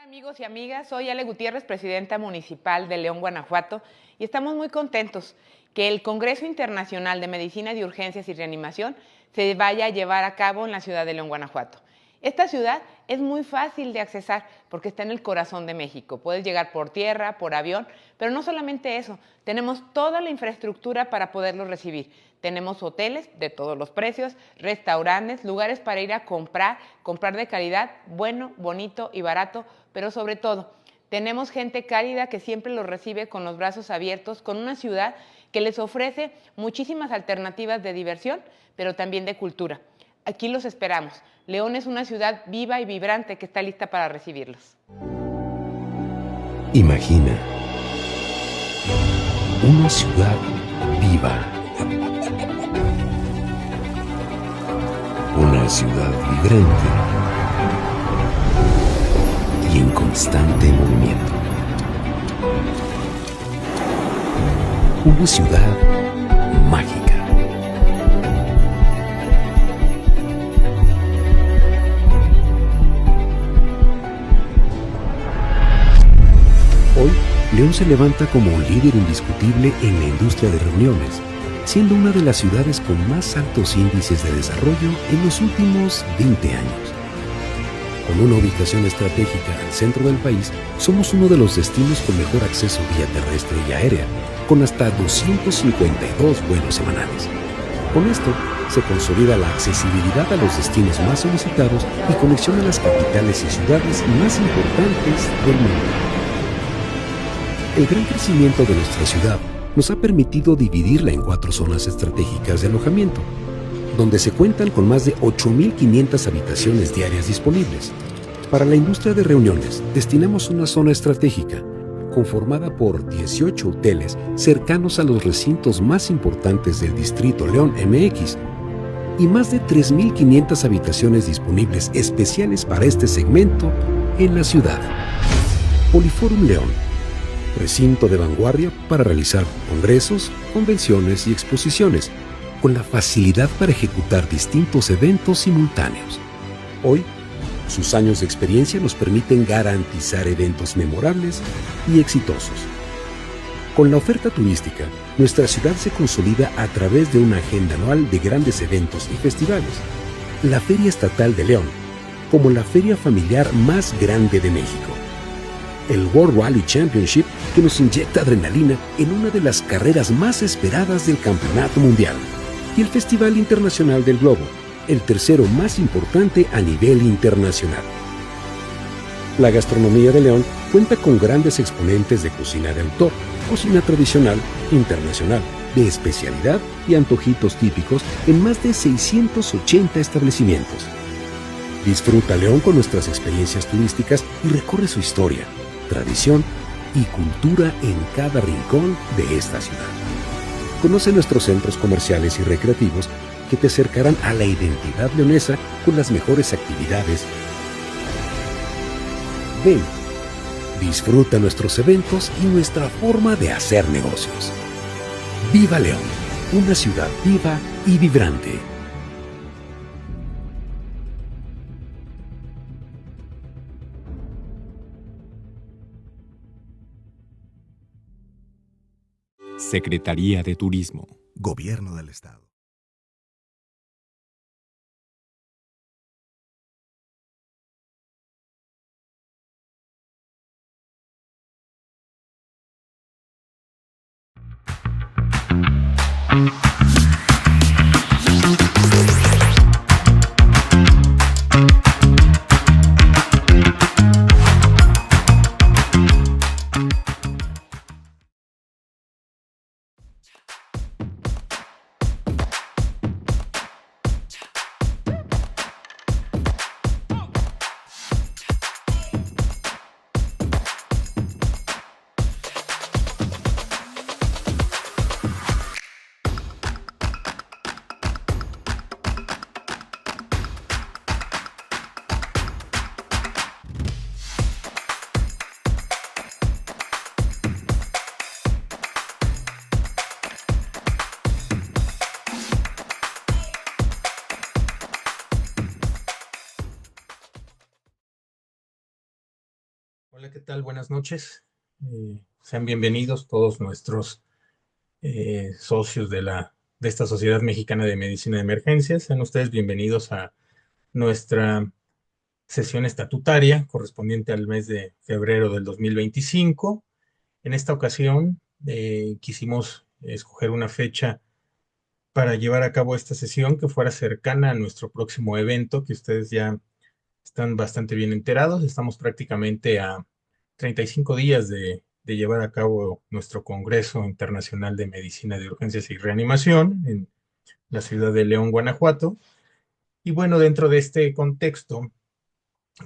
Amigos y amigas, soy Ale Gutiérrez, presidenta municipal de León, Guanajuato, y estamos muy contentos que el Congreso Internacional de Medicina de Urgencias y Reanimación se vaya a llevar a cabo en la ciudad de León, Guanajuato. Esta ciudad es muy fácil de accesar porque está en el corazón de México. Puedes llegar por tierra, por avión, pero no solamente eso, tenemos toda la infraestructura para poderlos recibir. Tenemos hoteles de todos los precios, restaurantes, lugares para ir a comprar de calidad, bueno, bonito y barato, pero sobre todo, tenemos gente cálida que siempre los recibe con los brazos abiertos, con una ciudad que les ofrece muchísimas alternativas de diversión, pero también de cultura. Aquí los esperamos. León es una ciudad viva y vibrante que está lista para recibirlos. Imagina una ciudad viva, una ciudad vibrante y en constante movimiento. Una ciudad mágica. Hoy, León se levanta como un líder indiscutible en la industria de reuniones, siendo una de las ciudades con más altos índices de desarrollo en los últimos 20 años. Con una ubicación estratégica al centro del país, somos uno de los destinos con mejor acceso vía terrestre y aérea, con hasta 252 vuelos semanales. Con esto, se consolida la accesibilidad a los destinos más solicitados y conexión a las capitales y ciudades más importantes del mundo. El gran crecimiento de nuestra ciudad nos ha permitido dividirla en 4 zonas estratégicas de alojamiento, donde se cuentan con más de 8.500 habitaciones diarias disponibles. Para la industria de reuniones, destinamos una zona estratégica, conformada por 18 hoteles cercanos a los recintos más importantes del Distrito León MX, y más de 3.500 habitaciones disponibles especiales para este segmento en la ciudad. Poliforum León, recinto de vanguardia para realizar congresos, convenciones y exposiciones, con la facilidad para ejecutar distintos eventos simultáneos. Hoy, sus años de experiencia nos permiten garantizar eventos memorables y exitosos. Con la oferta turística, nuestra ciudad se consolida a través de una agenda anual de grandes eventos y festivales. La Feria Estatal de León, como la feria familiar más grande de México. El World Rally Championship, que nos inyecta adrenalina en una de las carreras más esperadas del campeonato mundial. Y el Festival Internacional del Globo, el tercero más importante a nivel internacional. La gastronomía de León cuenta con grandes exponentes de cocina de autor, cocina tradicional, internacional, de especialidad y antojitos típicos en más de 680 establecimientos. Disfruta León con nuestras experiencias turísticas y recorre su historia, tradición y cultura en cada rincón de esta ciudad. Conoce nuestros centros comerciales y recreativos que te acercarán a la identidad leonesa con las mejores actividades. Ven, disfruta nuestros eventos y nuestra forma de hacer negocios. ¡Viva León! Una ciudad viva y vibrante. Secretaría de Turismo. Gobierno del Estado. tal? Buenas noches. Sean bienvenidos todos nuestros socios de esta Sociedad Mexicana de Medicina de Emergencias. Sean ustedes bienvenidos a nuestra sesión estatutaria correspondiente al mes de febrero del 2025. En esta ocasión quisimos escoger una fecha para llevar a cabo esta sesión que fuera cercana a nuestro próximo evento, que ustedes ya están bastante bien enterados. Estamos prácticamente a 35 días de llevar a cabo nuestro Congreso Internacional de Medicina de Urgencias y Reanimación en la ciudad de León, Guanajuato. Y bueno, dentro de este contexto,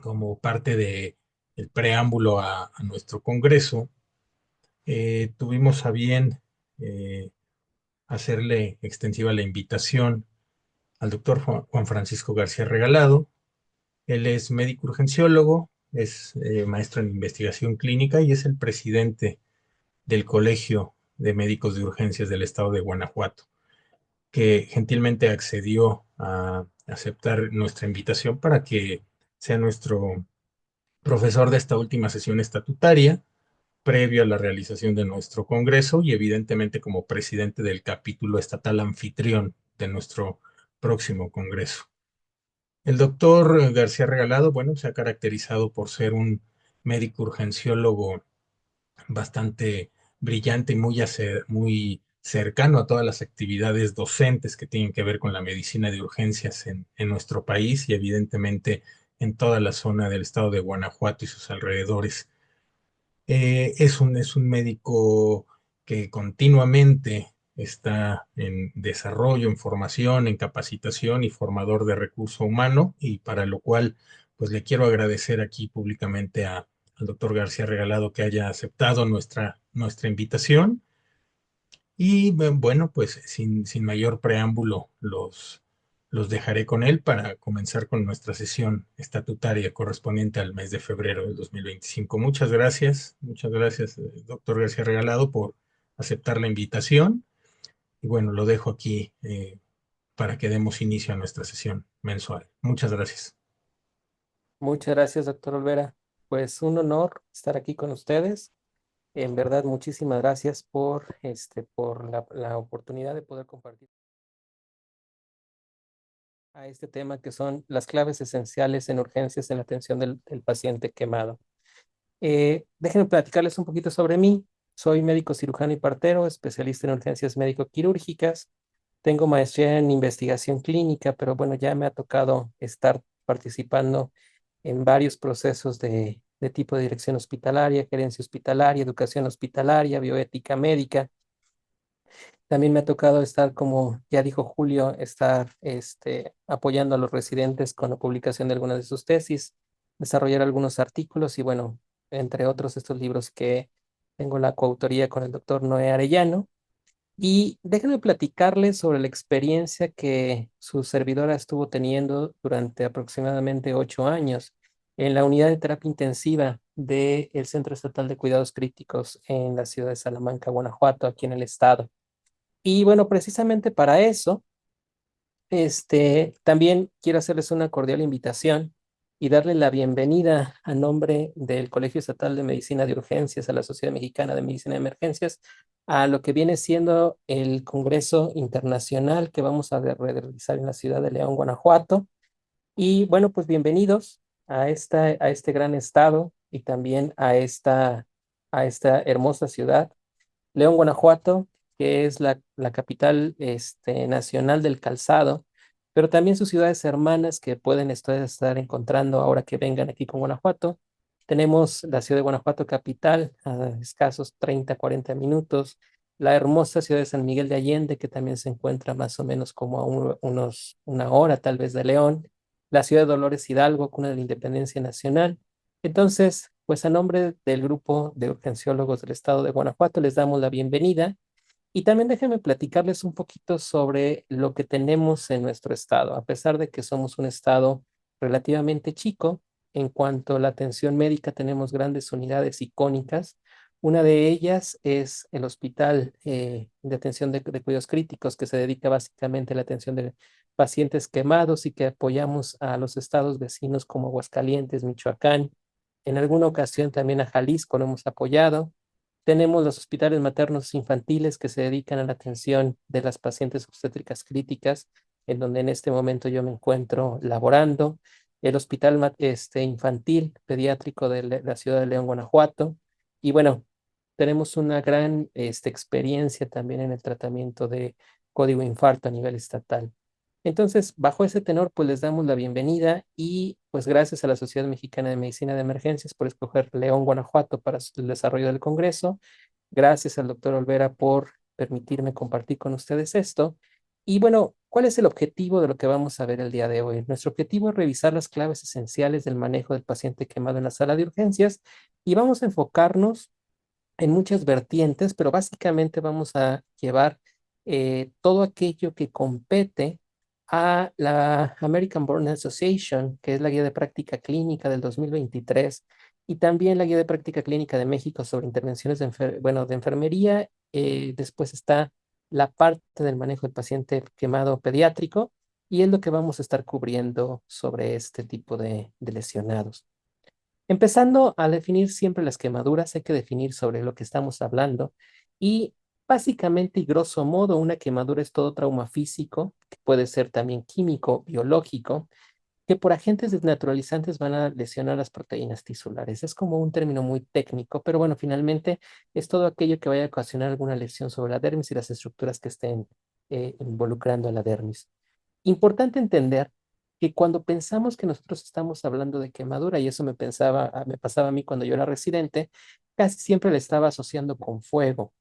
como parte del preámbulo a nuestro Congreso, tuvimos a bien hacerle extensiva la invitación al doctor Juan Francisco García Regalado. Él es médico urgenciólogo, es maestro en investigación clínica y es el presidente del Colegio de Médicos de Urgencias del Estado de Guanajuato, que gentilmente accedió a aceptar nuestra invitación para que sea nuestro profesor de esta última sesión estatutaria, previo a la realización de nuestro Congreso y evidentemente como presidente del capítulo estatal anfitrión de nuestro próximo Congreso. El doctor García Regalado, bueno, se ha caracterizado por ser un médico urgenciólogo bastante brillante y muy cercano a todas las actividades docentes que tienen que ver con la medicina de urgencias en nuestro país y evidentemente en toda la zona del estado de Guanajuato y sus alrededores. Es un médico que continuamente está en desarrollo, en formación, en capacitación y formador de recurso humano, y para lo cual pues le quiero agradecer aquí públicamente al doctor García Regalado que haya aceptado nuestra invitación. Y bueno, pues sin mayor preámbulo, los dejaré con él para comenzar con nuestra sesión estatutaria correspondiente al mes de febrero del 2025. Muchas gracias, doctor García Regalado, por aceptar la invitación. Y bueno, lo dejo aquí para que demos inicio a nuestra sesión mensual. Muchas gracias. Muchas gracias, doctor Olvera. Pues un honor estar aquí con ustedes. En verdad, muchísimas gracias por la oportunidad de poder compartir a este tema que son las claves esenciales en urgencias en la atención del paciente quemado. Déjenme platicarles un poquito sobre mí. Soy médico cirujano y partero, especialista en urgencias médico-quirúrgicas. Tengo maestría en investigación clínica, pero bueno, ya me ha tocado estar participando en varios procesos de tipo de dirección hospitalaria, gerencia hospitalaria, educación hospitalaria, bioética médica. También me ha tocado estar, como ya dijo Julio, estar apoyando a los residentes con la publicación de algunas de sus tesis, desarrollar algunos artículos y bueno, entre otros estos libros que tengo la coautoría con el doctor Noé Arellano. Y déjenme platicarles sobre la experiencia que su servidora estuvo teniendo durante aproximadamente 8 años en la unidad de terapia intensiva del Centro Estatal de Cuidados Críticos en la ciudad de Salamanca, Guanajuato, aquí en el estado. Y bueno, precisamente para eso, también quiero hacerles una cordial invitación y darle la bienvenida a nombre del Colegio Estatal de Medicina de Urgencias, a la Sociedad Mexicana de Medicina de Emergencias, a lo que viene siendo el Congreso Internacional que vamos a realizar en la ciudad de León, Guanajuato. Y bueno, pues bienvenidos a este gran estado y también a esta hermosa ciudad. León, Guanajuato, que es la capital nacional del calzado, pero también sus ciudades hermanas que pueden ustedes estar encontrando ahora que vengan aquí con Guanajuato. Tenemos la ciudad de Guanajuato capital a escasos 30, 40 minutos. La hermosa ciudad de San Miguel de Allende, que también se encuentra más o menos como a una hora tal vez de León. La ciudad de Dolores Hidalgo, cuna de la independencia nacional. Entonces, pues a nombre del grupo de urgenciólogos del estado de Guanajuato les damos la bienvenida y también déjenme platicarles un poquito sobre lo que tenemos en nuestro estado. A pesar de que somos un estado relativamente chico, en cuanto a la atención médica tenemos grandes unidades icónicas. Una de ellas es el Hospital de Atención de Cuidados Críticos, que se dedica básicamente a la atención de pacientes quemados y que apoyamos a los estados vecinos como Aguascalientes, Michoacán, En alguna ocasión también a Jalisco lo hemos apoyado. Tenemos los hospitales maternos infantiles que se dedican a la atención de las pacientes obstétricas críticas, en donde en este momento yo me encuentro laborando. El hospital infantil pediátrico de la ciudad de León, Guanajuato. Y bueno, tenemos una gran experiencia también en el tratamiento de código infarto a nivel estatal. Entonces, bajo ese tenor, pues les damos la bienvenida y pues gracias a la Sociedad Mexicana de Medicina de Emergencias por escoger León, Guanajuato para el desarrollo del Congreso. Gracias al doctor Olvera por permitirme compartir con ustedes esto. Y bueno, ¿cuál es el objetivo de lo que vamos a ver el día de hoy? Nuestro objetivo es revisar las claves esenciales del manejo del paciente quemado en la sala de urgencias y vamos a enfocarnos en muchas vertientes, pero básicamente vamos a llevar todo aquello que compete a la American Burn Association, que es la guía de práctica clínica del 2023, y también la guía de práctica clínica de México sobre intervenciones de enfermería. Después está la parte del manejo del paciente quemado pediátrico, y es lo que vamos a estar cubriendo sobre este tipo de lesionados. Empezando a definir siempre las quemaduras, hay que definir sobre lo que estamos hablando y básicamente y grosso modo una quemadura es todo trauma físico, que puede ser también químico, biológico, que por agentes desnaturalizantes van a lesionar las proteínas tisulares. Es como un término muy técnico, pero bueno, finalmente es todo aquello que vaya a ocasionar alguna lesión sobre la dermis y las estructuras que estén involucrando a la dermis. Importante entender que cuando pensamos que nosotros estamos hablando de quemadura, y eso me pasaba a mí cuando yo era residente, casi siempre le estaba asociando con fuego.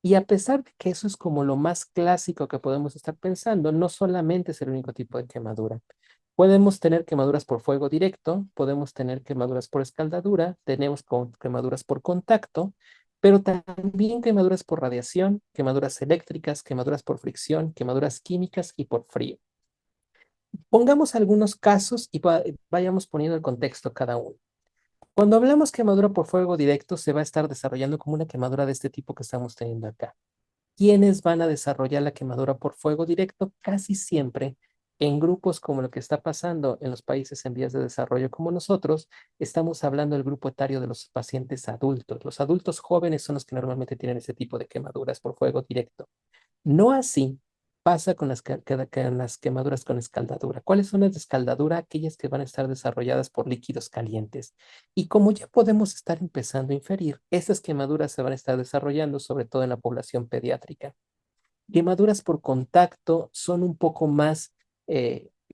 Y a pesar de que eso es como lo más clásico que podemos estar pensando, no solamente es el único tipo de quemadura. Podemos tener quemaduras por fuego directo, podemos tener quemaduras por escaldadura, tenemos quemaduras por contacto, pero también quemaduras por radiación, quemaduras eléctricas, quemaduras por fricción, quemaduras químicas y por frío. Pongamos algunos casos y vayamos poniendo el contexto cada uno. Cuando hablamos quemadura por fuego directo, se va a estar desarrollando como una quemadura de este tipo que estamos teniendo acá. ¿Quiénes van a desarrollar la quemadura por fuego directo? Casi siempre en grupos como lo que está pasando en los países en vías de desarrollo como nosotros, estamos hablando del grupo etario de los pacientes adultos. Los adultos jóvenes son los que normalmente tienen ese tipo de quemaduras por fuego directo. No así pasa con las quemaduras con escaldadura. ¿Cuáles son las de escaldadura? Aquellas que van a estar desarrolladas por líquidos calientes. Y como ya podemos estar empezando a inferir, estas quemaduras se van a estar desarrollando sobre todo en la población pediátrica. Quemaduras por contacto son un poco más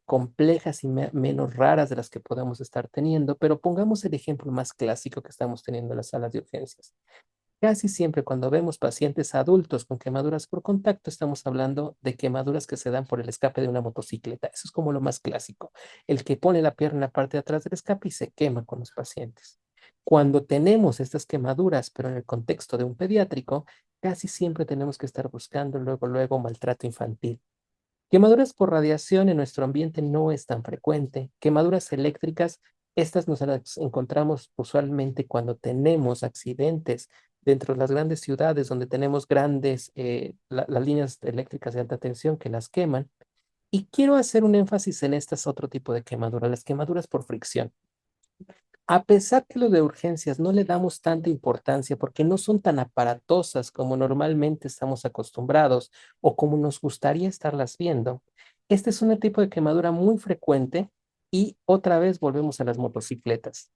complejas y menos raras de las que podemos estar teniendo, pero pongamos el ejemplo más clásico que estamos teniendo en las salas de urgencias. Casi siempre cuando vemos pacientes adultos con quemaduras por contacto, estamos hablando de quemaduras que se dan por el escape de una motocicleta. Eso es como lo más clásico. El que pone la pierna en la parte de atrás del escape y se quema con los pacientes. Cuando tenemos estas quemaduras, pero en el contexto de un pediátrico, casi siempre tenemos que estar buscando luego maltrato infantil. Quemaduras por radiación en nuestro ambiente no es tan frecuente. Quemaduras eléctricas, estas nos las encontramos usualmente cuando tenemos accidentes dentro de las grandes ciudades donde tenemos grandes, las líneas eléctricas de alta tensión que las queman. Y quiero hacer un énfasis en estas otro tipo de quemaduras, las quemaduras por fricción. A pesar que lo de urgencias no le damos tanta importancia porque no son tan aparatosas como normalmente estamos acostumbrados o como nos gustaría estarlas viendo, este es un tipo de quemadura muy frecuente y otra vez volvemos a las motocicletas.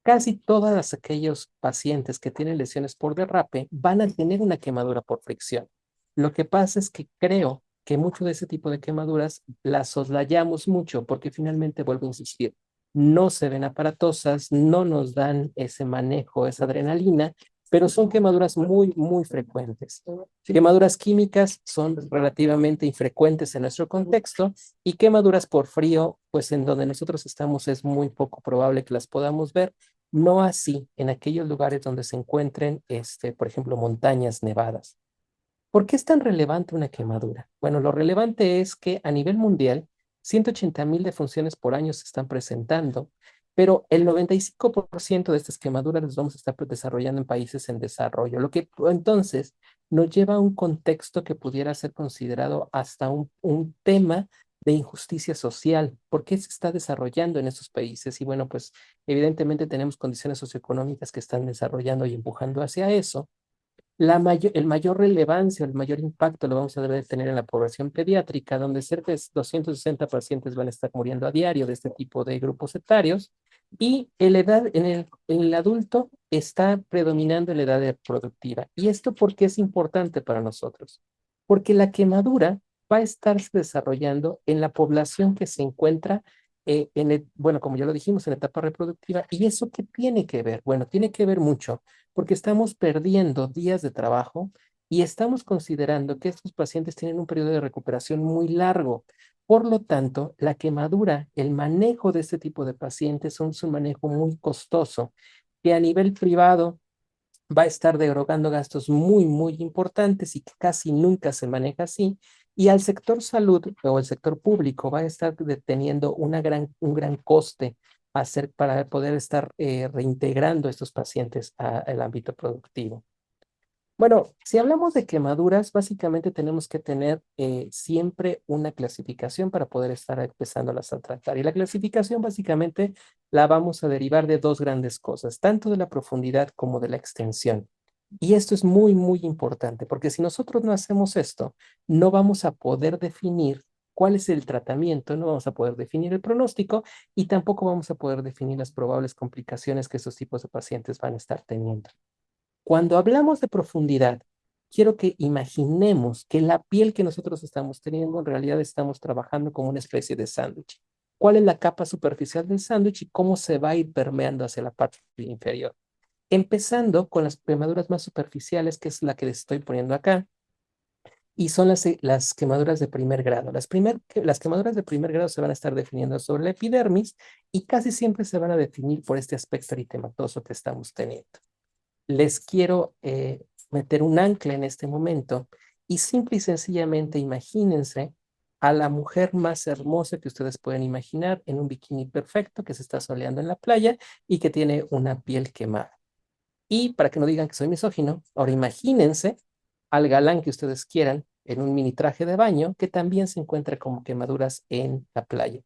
Casi todos aquellos pacientes que tienen lesiones por derrape van a tener una quemadura por fricción. Lo que pasa es que creo que mucho de ese tipo de quemaduras las soslayamos mucho porque finalmente, vuelvo a insistir, no se ven aparatosas, no nos dan ese manejo, esa adrenalina, pero son quemaduras muy frecuentes. Quemaduras químicas son relativamente infrecuentes en nuestro contexto y quemaduras por frío, pues en donde nosotros estamos es muy poco probable que las podamos ver, no así en aquellos lugares donde se encuentren, por ejemplo, montañas nevadas. ¿Por qué es tan relevante una quemadura? Bueno, lo relevante es que a nivel mundial, 180,000 defunciones por año se están presentando, pero el 95% de estas quemaduras las vamos a estar desarrollando en países en desarrollo, lo que entonces nos lleva a un contexto que pudiera ser considerado hasta un tema de injusticia social. ¿Por qué se está desarrollando en estos países? Y bueno, pues evidentemente tenemos condiciones socioeconómicas que están desarrollando y empujando hacia eso. El mayor relevancia, el mayor impacto lo vamos a deber tener en la población pediátrica, donde cerca de 260 pacientes van a estar muriendo a diario de este tipo de grupos etarios. Y en el adulto está predominando en la edad reproductiva. ¿Y esto por qué es importante para nosotros? Porque la quemadura va a estarse desarrollando en la población que se encuentra bueno, como ya lo dijimos, en la etapa reproductiva. ¿Y eso qué tiene que ver? Bueno, tiene que ver mucho porque estamos perdiendo días de trabajo y estamos considerando que estos pacientes tienen un periodo de recuperación muy largo. Por lo tanto, la quemadura, el manejo de este tipo de pacientes es un manejo muy costoso, que a nivel privado va a estar derogando gastos muy, muy importantes y que casi nunca se maneja así. Y al sector salud o el sector público va a estar teniendo un gran coste para poder estar reintegrando a estos pacientes al ámbito productivo. Bueno, si hablamos de quemaduras, básicamente tenemos que tener siempre una clasificación para poder estar empezándolas a tratar. Y la clasificación básicamente la vamos a derivar de dos grandes cosas, tanto de la profundidad como de la extensión. Y esto es muy, muy importante, porque si nosotros no hacemos esto, no vamos a poder definir cuál es el tratamiento, no vamos a poder definir el pronóstico y tampoco vamos a poder definir las probables complicaciones que estos tipos de pacientes van a estar teniendo. Cuando hablamos de profundidad, quiero que imaginemos que la piel que nosotros estamos teniendo, en realidad estamos trabajando como una especie de sándwich. ¿Cuál es la capa superficial del sándwich y cómo se va a ir permeando hacia la parte inferior? Empezando con las quemaduras más superficiales, que es la que les estoy poniendo acá, y son las quemaduras de primer grado. Las quemaduras de primer grado se van a estar definiendo sobre la epidermis y casi siempre se van a definir por este aspecto eritematoso que estamos teniendo. Les quiero meter un ancla en este momento y simple y sencillamente imagínense a la mujer más hermosa que ustedes pueden imaginar en un bikini perfecto que se está soleando en la playa y que tiene una piel quemada. Y para que no digan que soy misógino, ahora imagínense al galán que ustedes quieran en un mini traje de baño que también se encuentra como quemaduras en la playa.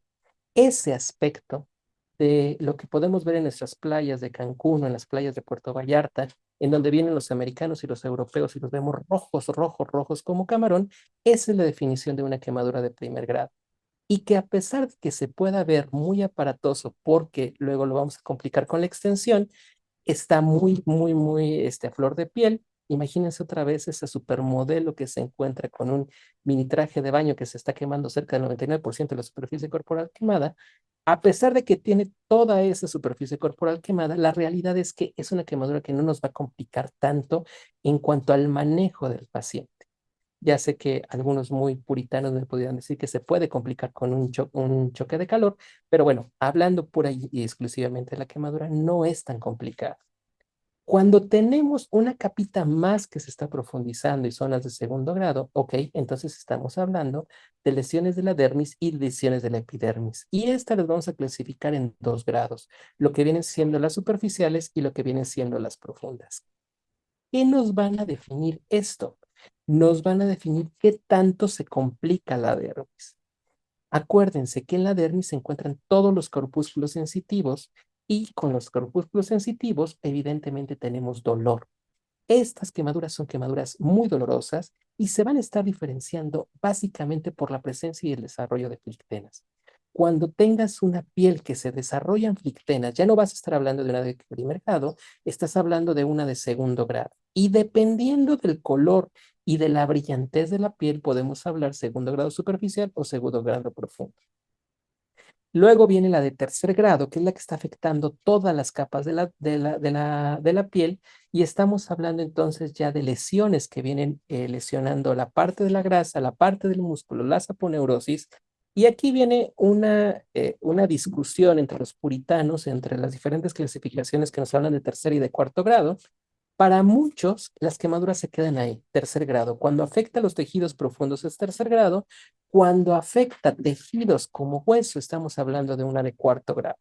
Ese aspecto de lo que podemos ver en nuestras playas de Cancún o en las playas de Puerto Vallarta, en donde vienen los americanos y los europeos y los vemos rojos, rojos, rojos como camarón, esa es la definición de una quemadura de primer grado. Y que a pesar de que se pueda ver muy aparatoso, porque luego lo vamos a complicar con la extensión, está muy, muy, muy a flor de piel. Imagínense otra vez ese supermodelo que se encuentra con un mini traje de baño que se está quemando cerca del 99% de la superficie corporal quemada. A pesar de que tiene toda esa superficie corporal quemada, la realidad es que es una quemadura que no nos va a complicar tanto en cuanto al manejo del paciente. Ya sé que algunos muy puritanos me podrían decir que se puede complicar con un choque de calor, pero bueno, hablando pura y exclusivamente de la quemadura, no es tan complicado. Cuando tenemos una capita más que se está profundizando y son las de segundo grado, ok, entonces estamos hablando de lesiones de la dermis y lesiones de la epidermis. Y estas las vamos a clasificar en dos grados, lo que vienen siendo las superficiales y lo que vienen siendo las profundas. ¿Qué nos van a definir esto? Nos van a definir qué tanto se complica la dermis. Acuérdense que en la dermis se encuentran todos los corpúsculos sensitivos y con los corpúsculos sensitivos evidentemente tenemos dolor. Estas quemaduras son quemaduras muy dolorosas y se van a estar diferenciando básicamente por la presencia y el desarrollo de flictenas. Cuando tengas una piel que se desarrolla en flictenas, ya no vas a estar hablando de una de primer grado, estás hablando de una de segundo grado. Y dependiendo del color y de la brillantez de la piel, podemos hablar segundo grado superficial o segundo grado profundo. Luego viene la de tercer grado, que es la que está afectando todas las capas de la piel, y estamos hablando entonces ya de lesiones que vienen lesionando la parte de la grasa, la parte del músculo, la saponeurosis. Y aquí viene una discusión entre los puritanos, entre las diferentes clasificaciones que nos hablan de tercer y de cuarto grado. Para muchos, las quemaduras se quedan ahí, tercer grado. Cuando afecta a los tejidos profundos es tercer grado. Cuando afecta tejidos como hueso, estamos hablando de una de cuarto grado.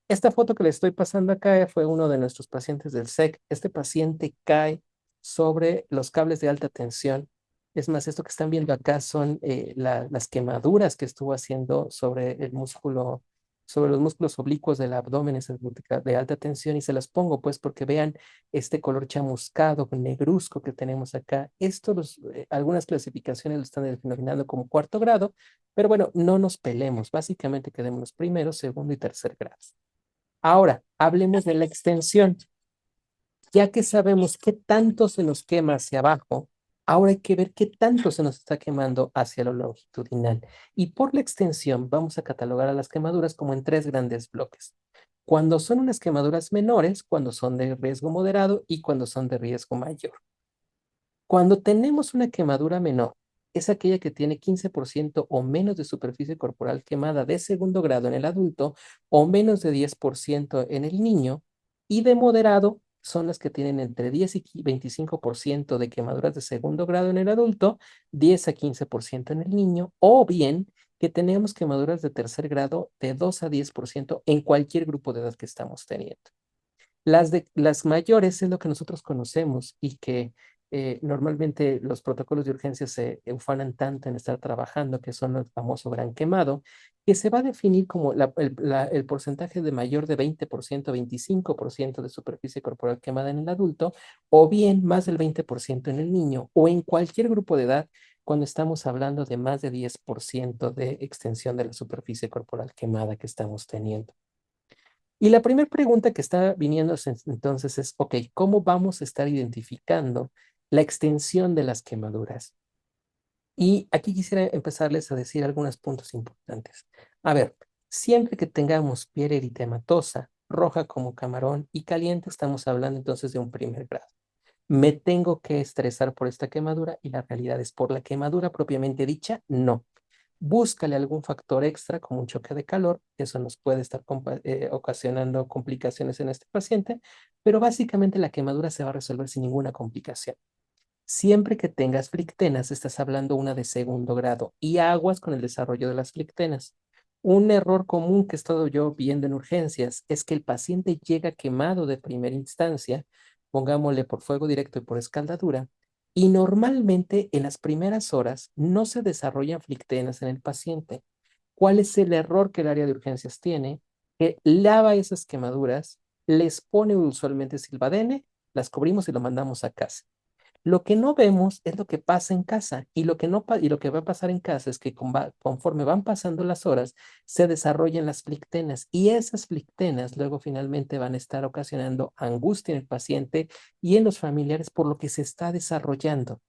Esta foto que le estoy pasando acá fue uno de nuestros pacientes del SEC. Este paciente cae sobre los cables de alta tensión Es más, esto que están viendo acá son las quemaduras que estuvo haciendo sobre el músculo, sobre los músculos oblicuos del abdomen, esas de alta tensión, y se las pongo pues porque vean este color chamuscado, negruzco que tenemos acá. Esto algunas clasificaciones lo están denominando como cuarto grado, pero bueno, no nos peleemos, básicamente quedémonos primero, segundo y tercer grado. Ahora, hablemos de la extensión. Ya que sabemos qué tanto se nos quema hacia abajo, ahora hay que ver qué tanto se nos está quemando hacia lo longitudinal. Y por la extensión vamos a catalogar a las quemaduras como en tres grandes bloques. Cuando son unas quemaduras menores, cuando son de riesgo moderado y cuando son de riesgo mayor. Cuando tenemos una quemadura menor, es aquella que tiene 15% o menos de superficie corporal quemada de segundo grado en el adulto o menos de 10% en el niño, y de moderado son las que tienen entre 10 y 25% de quemaduras de segundo grado en el adulto, 10 a 15% en el niño, o bien que tenemos quemaduras de tercer grado de 2 a 10% en cualquier grupo de edad que estamos teniendo. Las mayores es lo que nosotros conocemos y que normalmente los protocolos de urgencia se ufanan tanto en estar trabajando, que son el famoso gran quemado, que se va a definir como el porcentaje de mayor de 20%, 25% de superficie corporal quemada en el adulto, o bien más del 20% en el niño, o en cualquier grupo de edad cuando estamos hablando de más de 10% de extensión de la superficie corporal quemada que estamos teniendo. Y la primera pregunta que está viniendo entonces es, ok, ¿cómo vamos a estar identificando la extensión de las quemaduras? Y aquí quisiera empezarles a decir algunos puntos importantes. A ver, siempre que tengamos piel eritematosa, roja como camarón y caliente, estamos hablando entonces de un primer grado. ¿Me tengo que estresar por esta quemadura? Y la realidad es, por la quemadura propiamente dicha, no. Búscale algún factor extra como un choque de calor, eso nos puede estar ocasionando complicaciones en este paciente, pero básicamente la quemadura se va a resolver sin ninguna complicación. Siempre que tengas flictenas, estás hablando una de segundo grado, y aguas con el desarrollo de las flictenas. Un error común que he estado yo viendo en urgencias es que el paciente llega quemado de primera instancia, pongámosle por fuego directo y por escaldadura, y normalmente en las primeras horas no se desarrollan flictenas en el paciente. ¿Cuál es el error que el área de urgencias tiene? Que lava esas quemaduras, les pone usualmente silvadene, las cubrimos y lo mandamos a casa. Lo que no vemos es lo que pasa en casa, y lo que, no, y lo que va a pasar en casa es que conforme van pasando las horas se desarrollan las flictenas, y esas flictenas luego finalmente van a estar ocasionando angustia en el paciente y en los familiares por lo que se está desarrollando.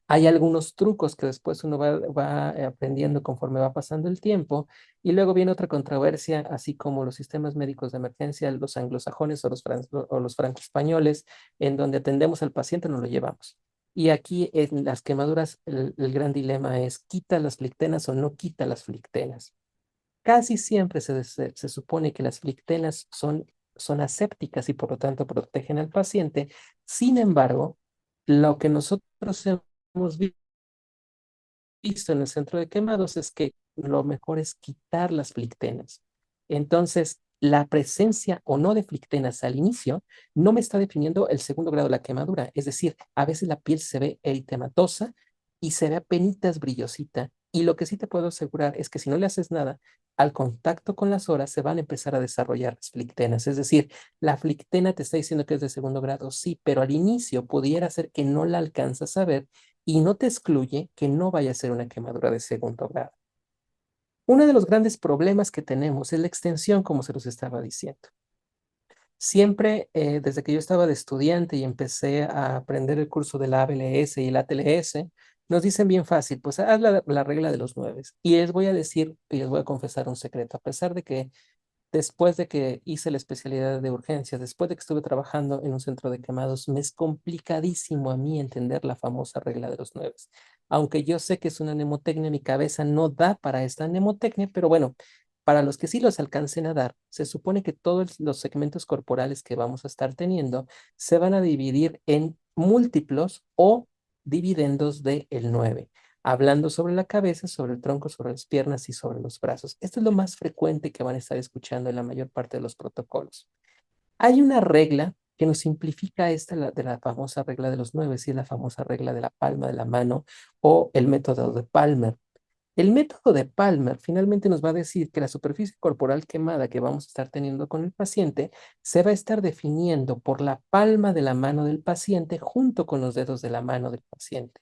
Hay algunos trucos que después uno va aprendiendo conforme va pasando el tiempo, y luego viene otra controversia, así como los sistemas médicos de emergencia, los anglosajones o los franco-españoles, en donde atendemos al paciente, no lo llevamos. Y aquí en las quemaduras el gran dilema es, ¿quita las flictenas o no quita las flictenas? Casi siempre se supone que las flictenas son asépticas y por lo tanto protegen al paciente. Sin embargo, lo que nosotros hemos visto en el centro de quemados es que lo mejor es quitar las flictenas. Entonces, la presencia o no de flictenas al inicio no me está definiendo el segundo grado de la quemadura. Es decir, a veces la piel se ve eritematosa y se ve apenitas brillosita. Y lo que sí te puedo asegurar es que si no le haces nada, al contacto con las horas se van a empezar a desarrollar las flictenas. Es decir, la flictena te está diciendo que es de segundo grado, sí, pero al inicio pudiera ser que no la alcanzas a ver, y no te excluye que no vaya a ser una quemadura de segundo grado. Uno de los grandes problemas que tenemos es la extensión, como se los estaba diciendo. Siempre, desde que yo estaba de estudiante y empecé a aprender el curso de la ABLS y el ATLS, nos dicen bien fácil, pues haz la regla de los 9. Y les voy a decir y les voy a confesar un secreto. A pesar de que después de que hice la especialidad de urgencias, después de que estuve trabajando en un centro de quemados, me es complicadísimo a mí entender la famosa regla de los 9. Aunque yo sé que es una mnemotecnia, mi cabeza no da para esta mnemotecnia, pero bueno, para los que sí los alcancen a dar, se supone que todos los segmentos corporales que vamos a estar teniendo se van a dividir en múltiplos o dividendos del 9, hablando sobre la cabeza, sobre el tronco, sobre las piernas y sobre los brazos. Esto es lo más frecuente que van a estar escuchando en la mayor parte de los protocolos. Hay una regla que nos simplifica de la famosa regla de los 9, si es la famosa regla de la palma de la mano o el método de Palmer. El método de Palmer finalmente nos va a decir que la superficie corporal quemada que vamos a estar teniendo con el paciente se va a estar definiendo por la palma de la mano del paciente junto con los dedos de la mano del paciente.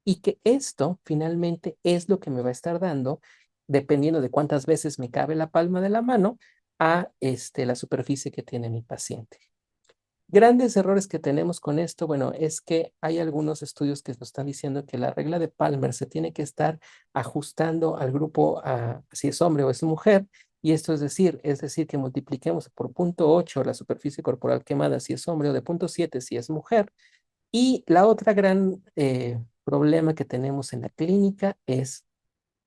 Y que esto finalmente es lo que me va a estar dando, dependiendo de cuántas veces me cabe la palma de la mano, a la superficie que tiene mi paciente. Grandes errores que tenemos con esto, bueno, es que hay algunos estudios que nos están diciendo que la regla de Palmer se tiene que estar ajustando al grupo si es hombre o es mujer, y esto es decir que multipliquemos por 0.8 la superficie corporal quemada si es hombre o de 0.7 si es mujer. Y la otra gran problema que tenemos en la clínica es,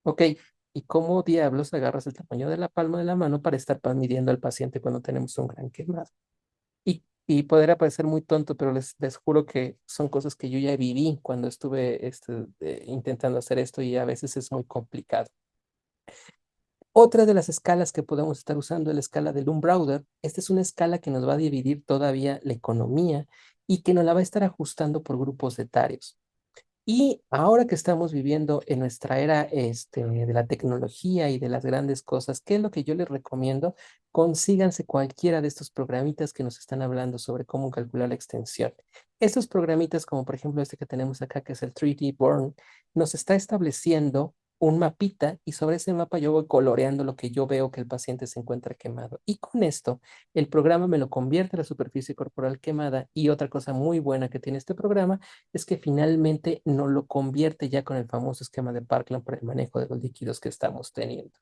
ok, ¿y cómo diablos agarras el tamaño de la palma de la mano para estar midiendo al paciente cuando tenemos un gran quemado? Y podría parecer muy tonto, pero les juro que son cosas que yo ya viví cuando estuve intentando hacer esto y a veces es muy complicado. Otra de las escalas que podemos estar usando es la escala de Lumbrauder. Esta es una escala que nos va a dividir todavía la economía y que nos la va a estar ajustando por grupos etarios. Y ahora que estamos viviendo en nuestra era de la tecnología y de las grandes cosas, ¿qué es lo que yo les recomiendo? Consíganse cualquiera de estos programitas que nos están hablando sobre cómo calcular la extensión. Estos programitas, como por ejemplo este que tenemos acá, que es el 3D Burn, nos está estableciendo un mapita y sobre ese mapa yo voy coloreando lo que yo veo que el paciente se encuentra quemado. Y con esto, el programa me lo convierte a la superficie corporal quemada. Y otra cosa muy buena que tiene este programa es que finalmente no lo convierte ya con el famoso esquema de Parkland para el manejo de los líquidos que estamos teniendo.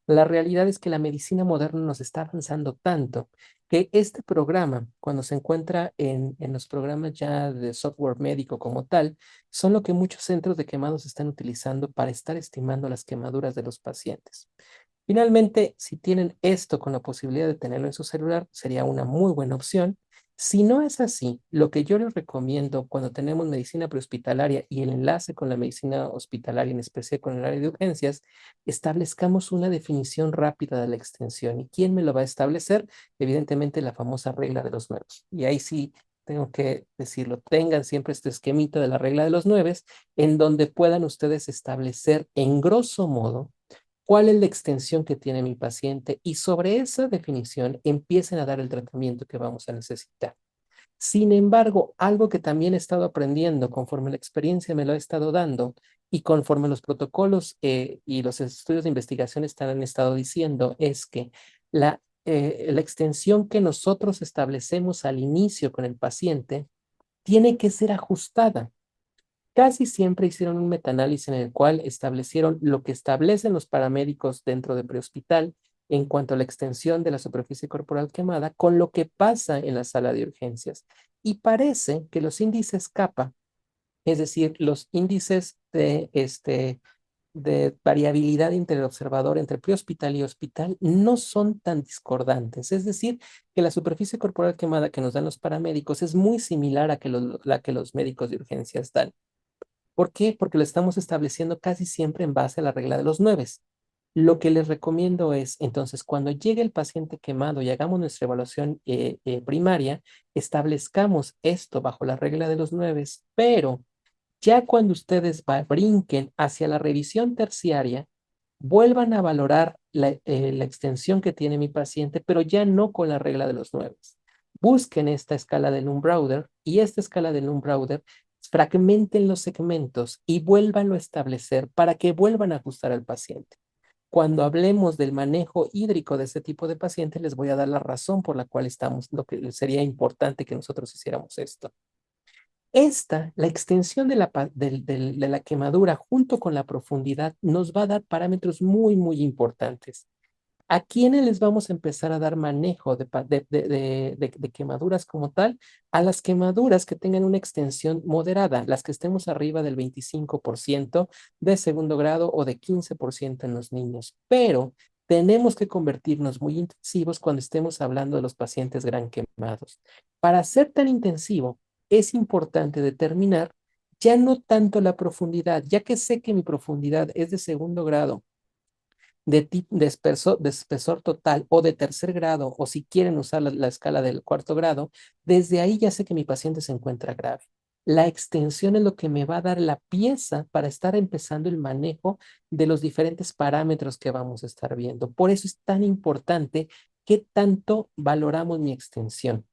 La realidad es que la medicina moderna nos está avanzando tanto que este programa, cuando se encuentra en los programas ya de software médico como tal, son lo que muchos centros de quemados están utilizando para estar estimando las quemaduras de los pacientes. Finalmente, si tienen esto con la posibilidad de tenerlo en su celular, sería una muy buena opción. Si no es así, lo que yo les recomiendo cuando tenemos medicina prehospitalaria y el enlace con la medicina hospitalaria, en especial con el área de urgencias, establezcamos una definición rápida de la extensión. ¿Y quién me lo va a establecer? Evidentemente, la famosa regla de los 9. Y ahí sí tengo que decirlo, tengan siempre este esquemita de la regla de los 9, en donde puedan ustedes establecer en grosso modo cuál es la extensión que tiene mi paciente y sobre esa definición empiecen a dar el tratamiento que vamos a necesitar. Sin embargo, algo que también he estado aprendiendo conforme la experiencia me lo ha estado dando y conforme los protocolos y los estudios de investigación han estado diciendo es que la extensión que nosotros establecemos al inicio con el paciente tiene que ser ajustada. Casi siempre hicieron un metaanálisis en el cual establecieron lo que establecen los paramédicos dentro de prehospital en cuanto a la extensión de la superficie corporal quemada con lo que pasa en la sala de urgencias. Y parece que los índices kappa, es decir, los índices de variabilidad entre el observador entre prehospital y hospital no son tan discordantes. Es decir, que la superficie corporal quemada que nos dan los paramédicos es muy similar a la que los médicos de urgencias dan. ¿Por qué? Porque lo estamos estableciendo casi siempre en base a la regla de los 9. Lo que les recomiendo es, entonces, cuando llegue el paciente quemado y hagamos nuestra evaluación primaria, establezcamos esto bajo la regla de los 9, pero ya cuando ustedes brinquen hacia la revisión terciaria, vuelvan a valorar la extensión que tiene mi paciente, pero ya no con la regla de los 9. Busquen esta escala de Lumbrauder y esta escala de Lumbrauder fragmenten los segmentos y vuélvanlo a establecer para que vuelvan a ajustar al paciente. Cuando hablemos del manejo hídrico de este tipo de pacientes, les voy a dar la razón por la cual lo que sería importante que nosotros hiciéramos esto. La extensión de la quemadura junto con la profundidad nos va a dar parámetros muy, muy importantes. ¿A quiénes les vamos a empezar a dar manejo de quemaduras como tal? A las quemaduras que tengan una extensión moderada, las que estemos arriba del 25% de segundo grado o de 15% en los niños. Pero tenemos que convertirnos muy intensivos cuando estemos hablando de los pacientes gran quemados. Para ser tan intensivo, es importante determinar ya no tanto la profundidad, ya que sé que mi profundidad es de segundo grado de espesor total o de tercer grado, o si quieren usar la escala del cuarto grado, desde ahí ya sé que mi paciente se encuentra grave. La extensión es lo que me va a dar la pieza para estar empezando el manejo de los diferentes parámetros que vamos a estar viendo. Por eso es tan importante qué tanto valoramos mi extensión.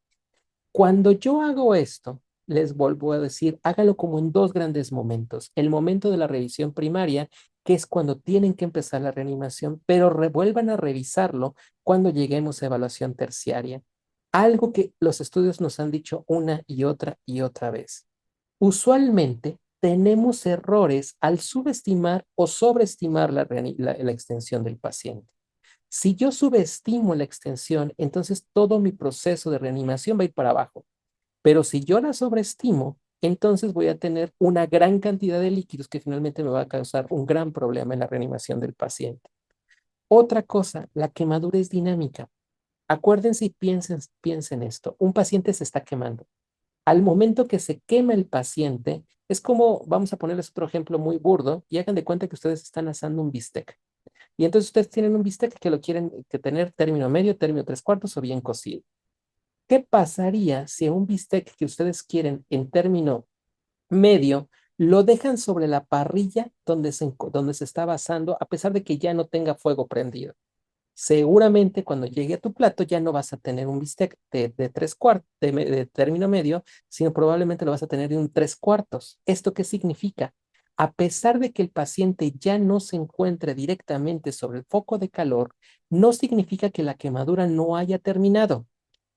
Cuando yo hago esto, les vuelvo a decir, hágalo como en dos grandes momentos. El momento de la revisión primaria, que es cuando tienen que empezar la reanimación, pero vuelvan a revisarlo cuando lleguemos a evaluación terciaria. Algo que los estudios nos han dicho una y otra vez. Usualmente tenemos errores al subestimar o sobreestimar la extensión del paciente. Si yo subestimo la extensión, entonces todo mi proceso de reanimación va a ir para abajo. Pero si yo la sobreestimo, entonces voy a tener una gran cantidad de líquidos que finalmente me va a causar un gran problema en la reanimación del paciente. Otra cosa, la quemadura es dinámica. Acuérdense y piensen esto. Un paciente se está quemando. Al momento que se quema el paciente, es como, vamos a ponerles otro ejemplo muy burdo, y hagan de cuenta que ustedes están asando un bistec. Y entonces ustedes tienen un bistec que lo quieren tener término medio, término tres cuartos o bien cocido. ¿Qué pasaría si un bistec que ustedes quieren en término medio lo dejan sobre la parrilla donde se está asando, a pesar de que ya no tenga fuego prendido? Seguramente cuando llegue a tu plato ya no vas a tener un bistec de tres cuartos, de término medio, sino probablemente lo vas a tener de un tres cuartos. ¿Esto qué significa? A pesar de que el paciente ya no se encuentre directamente sobre el foco de calor, no significa que la quemadura no haya terminado.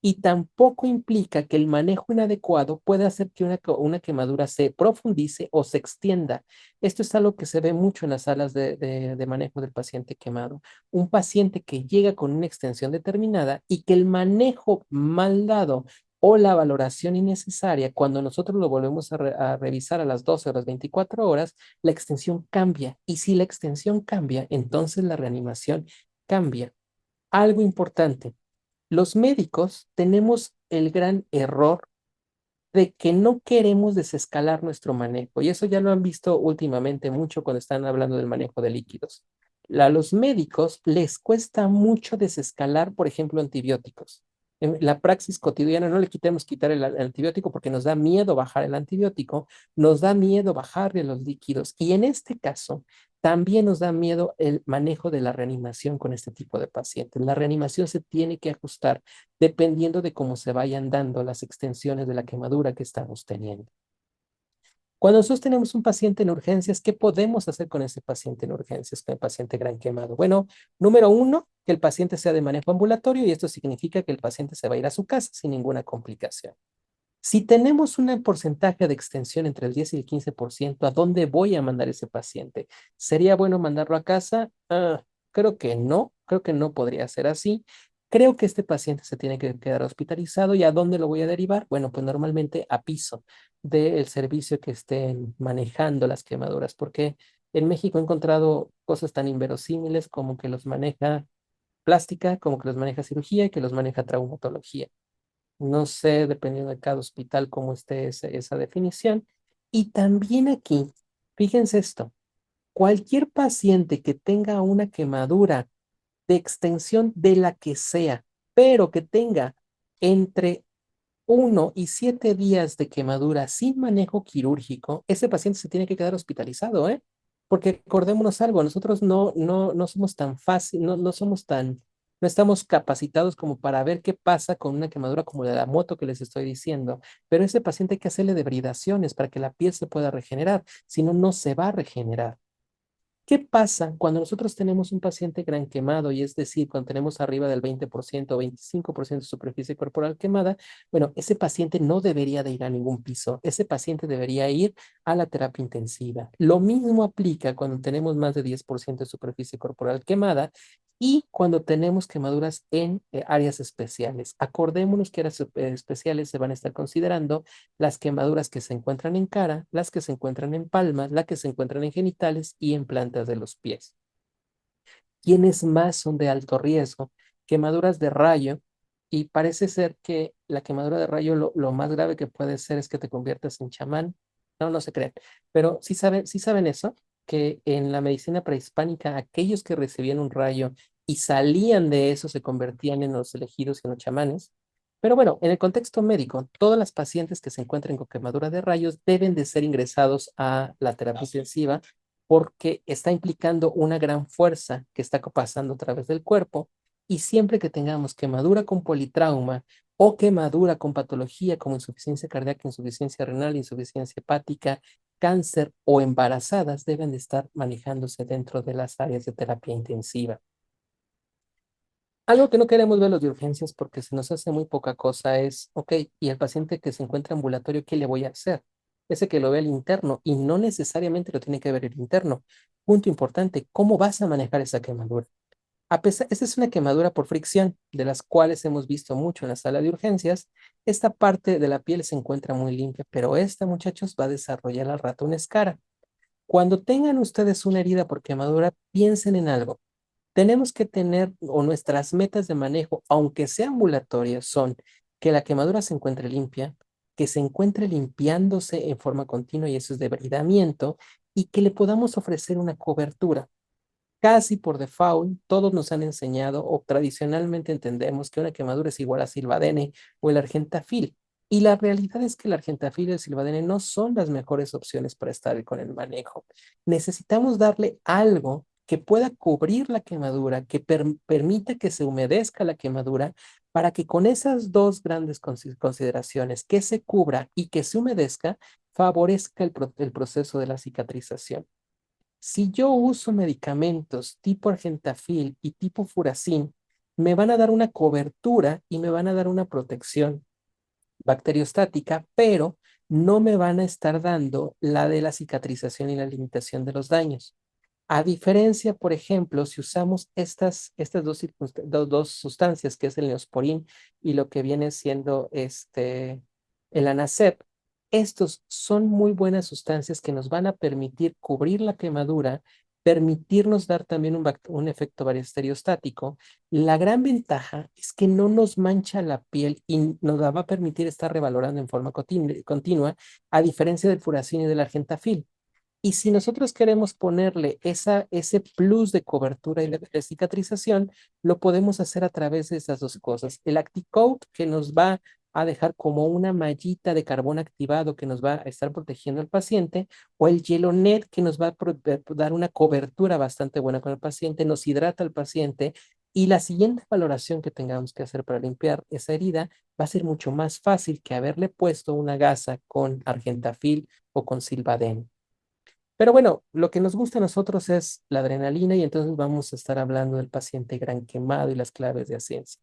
Y tampoco implica que el manejo inadecuado pueda hacer que una quemadura se profundice o se extienda. Esto es algo que se ve mucho en las salas de manejo del paciente quemado. Un paciente que llega con una extensión determinada y que el manejo mal dado o la valoración innecesaria, cuando nosotros lo volvemos a revisar a las 12 horas, 24 horas, la extensión cambia. Y si la extensión cambia, entonces la reanimación cambia. Algo importante. Los médicos tenemos el gran error de que no queremos desescalar nuestro manejo, y eso ya lo han visto últimamente mucho cuando están hablando del manejo de líquidos. A los médicos les cuesta mucho desescalar, por ejemplo, antibióticos. En la praxis cotidiana no le quitemos quitar el antibiótico porque nos da miedo bajar el antibiótico, nos da miedo bajarle los líquidos, y en este caso también nos da miedo el manejo de la reanimación con este tipo de pacientes. La reanimación se tiene que ajustar dependiendo de cómo se vayan dando las extensiones de la quemadura que estamos teniendo. Cuando nosotros tenemos un paciente en urgencias, ¿qué podemos hacer con ese paciente en urgencias, con el paciente gran quemado? Bueno, número uno, que el paciente sea de manejo ambulatorio, y esto significa que el paciente se va a ir a su casa sin ninguna complicación. Si tenemos un porcentaje de extensión entre el 10 y el 15%, ¿a dónde voy a mandar ese paciente? ¿Sería bueno mandarlo a casa? Creo que no podría ser así. Creo que este paciente se tiene que quedar hospitalizado. ¿Y a dónde lo voy a derivar? Bueno, pues normalmente a piso del servicio que estén manejando las quemaduras, porque en México he encontrado cosas tan inverosímiles como que los maneja plástica, como que los maneja cirugía y que los maneja traumatología. No sé, dependiendo de cada hospital, cómo esté esa definición. Y también aquí, fíjense esto, cualquier paciente que tenga una quemadura de extensión de la que sea, pero que tenga entre 1 y 7 días de quemadura sin manejo quirúrgico, ese paciente se tiene que quedar hospitalizado, ¿eh? Porque acordémonos algo, nosotros no somos tan fácil, no somos tan, no estamos capacitados como para ver qué pasa con una quemadura como la de la moto que les estoy diciendo, pero ese paciente hay que hacerle debridaciones para que la piel se pueda regenerar, si no, no se va a regenerar. ¿Qué pasa cuando nosotros tenemos un paciente gran quemado? Y es decir, cuando tenemos arriba del 20% o 25% de superficie corporal quemada, bueno, ese paciente no debería de ir a ningún piso. Ese paciente debería ir a la terapia intensiva. Lo mismo aplica cuando tenemos más de 10% de superficie corporal quemada y cuando tenemos quemaduras en áreas especiales. Acordémonos que áreas especiales se van a estar considerando las quemaduras que se encuentran en cara, las que se encuentran en palmas, las que se encuentran en genitales y en plantas de los pies. ¿Quiénes más son de alto riesgo? Quemaduras de rayo, y parece ser que la quemadura de rayo lo más grave que puede ser es que te conviertas en chamán. No se crean, pero sí saben eso. que en la medicina prehispánica aquellos que recibían un rayo y salían de eso se convertían en los elegidos y en los chamanes. Pero bueno, en el contexto médico, todas las pacientes que se encuentren con quemadura de rayos deben de ser ingresados a la terapia intensiva porque está implicando una gran fuerza que está pasando a través del cuerpo y siempre que tengamos quemadura con politrauma o quemadura con patología como insuficiencia cardíaca, insuficiencia renal, insuficiencia hepática, cáncer o embarazadas deben de estar manejándose dentro de las áreas de terapia intensiva. Algo que no queremos ver los de urgencias porque se nos hace muy poca cosa es, ok, y el paciente que se encuentra ambulatorio, ¿qué le voy a hacer? Ese que lo ve el interno y no necesariamente lo tiene que ver el interno. Punto importante, ¿cómo vas a manejar esa quemadura? A pesar, esta es una quemadura por fricción, de las cuales hemos visto mucho en la sala de urgencias. Esta parte de la piel se encuentra muy limpia, pero esta, muchachos, va a desarrollar al rato una escara. Cuando tengan ustedes una herida por quemadura, piensen en algo. Tenemos que tener, o nuestras metas de manejo, aunque sean ambulatorias, son que la quemadura se encuentre limpia, que se encuentre limpiándose en forma continua, y eso es debridamiento, y que le podamos ofrecer una cobertura. Casi por default, todos nos han enseñado o tradicionalmente entendemos que una quemadura es igual a silvadene o el argentafil. Y la realidad es que el argentafil y el silvadene no son las mejores opciones para estar con el manejo. Necesitamos darle algo que pueda cubrir la quemadura, que permita que se humedezca la quemadura, para que con esas dos grandes consideraciones, que se cubra y que se humedezca, favorezca el proceso de la cicatrización. Si yo uso medicamentos tipo argentafil y tipo furacin, me van a dar una cobertura y me van a dar una protección bacteriostática, pero no me van a estar dando la de la cicatrización y la limitación de los daños. A diferencia, por ejemplo, si usamos estas dos sustancias, que es el neosporin y lo que viene siendo el Anacep, estos son muy buenas sustancias que nos van a permitir cubrir la quemadura, permitirnos dar también un efecto bacteriostático. La gran ventaja es que no nos mancha la piel y nos va a permitir estar revalorando en forma continua, a diferencia del furacin y del argentafil. Y si nosotros queremos ponerle ese plus de cobertura y de cicatrización, lo podemos hacer a través de estas dos cosas. El ActiCoat, que nos va a dejar como una mallita de carbón activado que nos va a estar protegiendo al paciente, o el Yelonet, que nos va a dar una cobertura bastante buena con el paciente, nos hidrata al paciente, y la siguiente valoración que tengamos que hacer para limpiar esa herida va a ser mucho más fácil que haberle puesto una gasa con argentafil o con silvadene. Pero bueno, lo que nos gusta a nosotros es la adrenalina, y entonces vamos a estar hablando del paciente gran quemado y las claves de ascenso.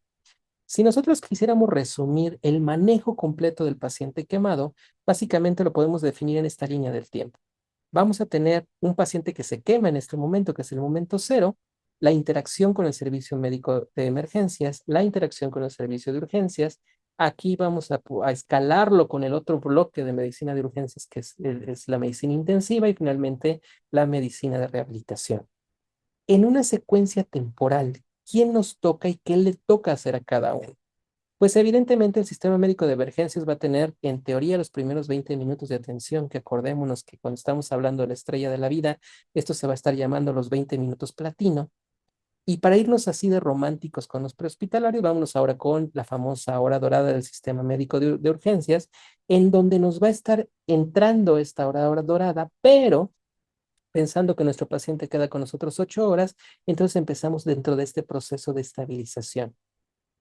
Si nosotros quisiéramos resumir el manejo completo del paciente quemado, básicamente lo podemos definir en esta línea del tiempo. Vamos a tener un paciente que se quema en este momento, que es el momento cero, la interacción con el servicio médico de emergencias, la interacción con el servicio de urgencias. Aquí vamos a escalarlo con el otro bloque de medicina de urgencias, que es la medicina intensiva, y finalmente la medicina de rehabilitación. En una secuencia temporal, ¿quién nos toca y qué le toca hacer a cada uno? Pues evidentemente el sistema médico de emergencias va a tener, en teoría, los primeros 20 minutos de atención, que acordémonos que cuando estamos hablando de la estrella de la vida, esto se va a estar llamando los 20 minutos platino. Y para irnos así de románticos con los prehospitalarios, vámonos ahora con la famosa hora dorada del sistema médico de urgencias, en donde nos va a estar entrando esta hora dorada, pero pensando que nuestro paciente queda con nosotros 8 horas, entonces empezamos dentro de este proceso de estabilización.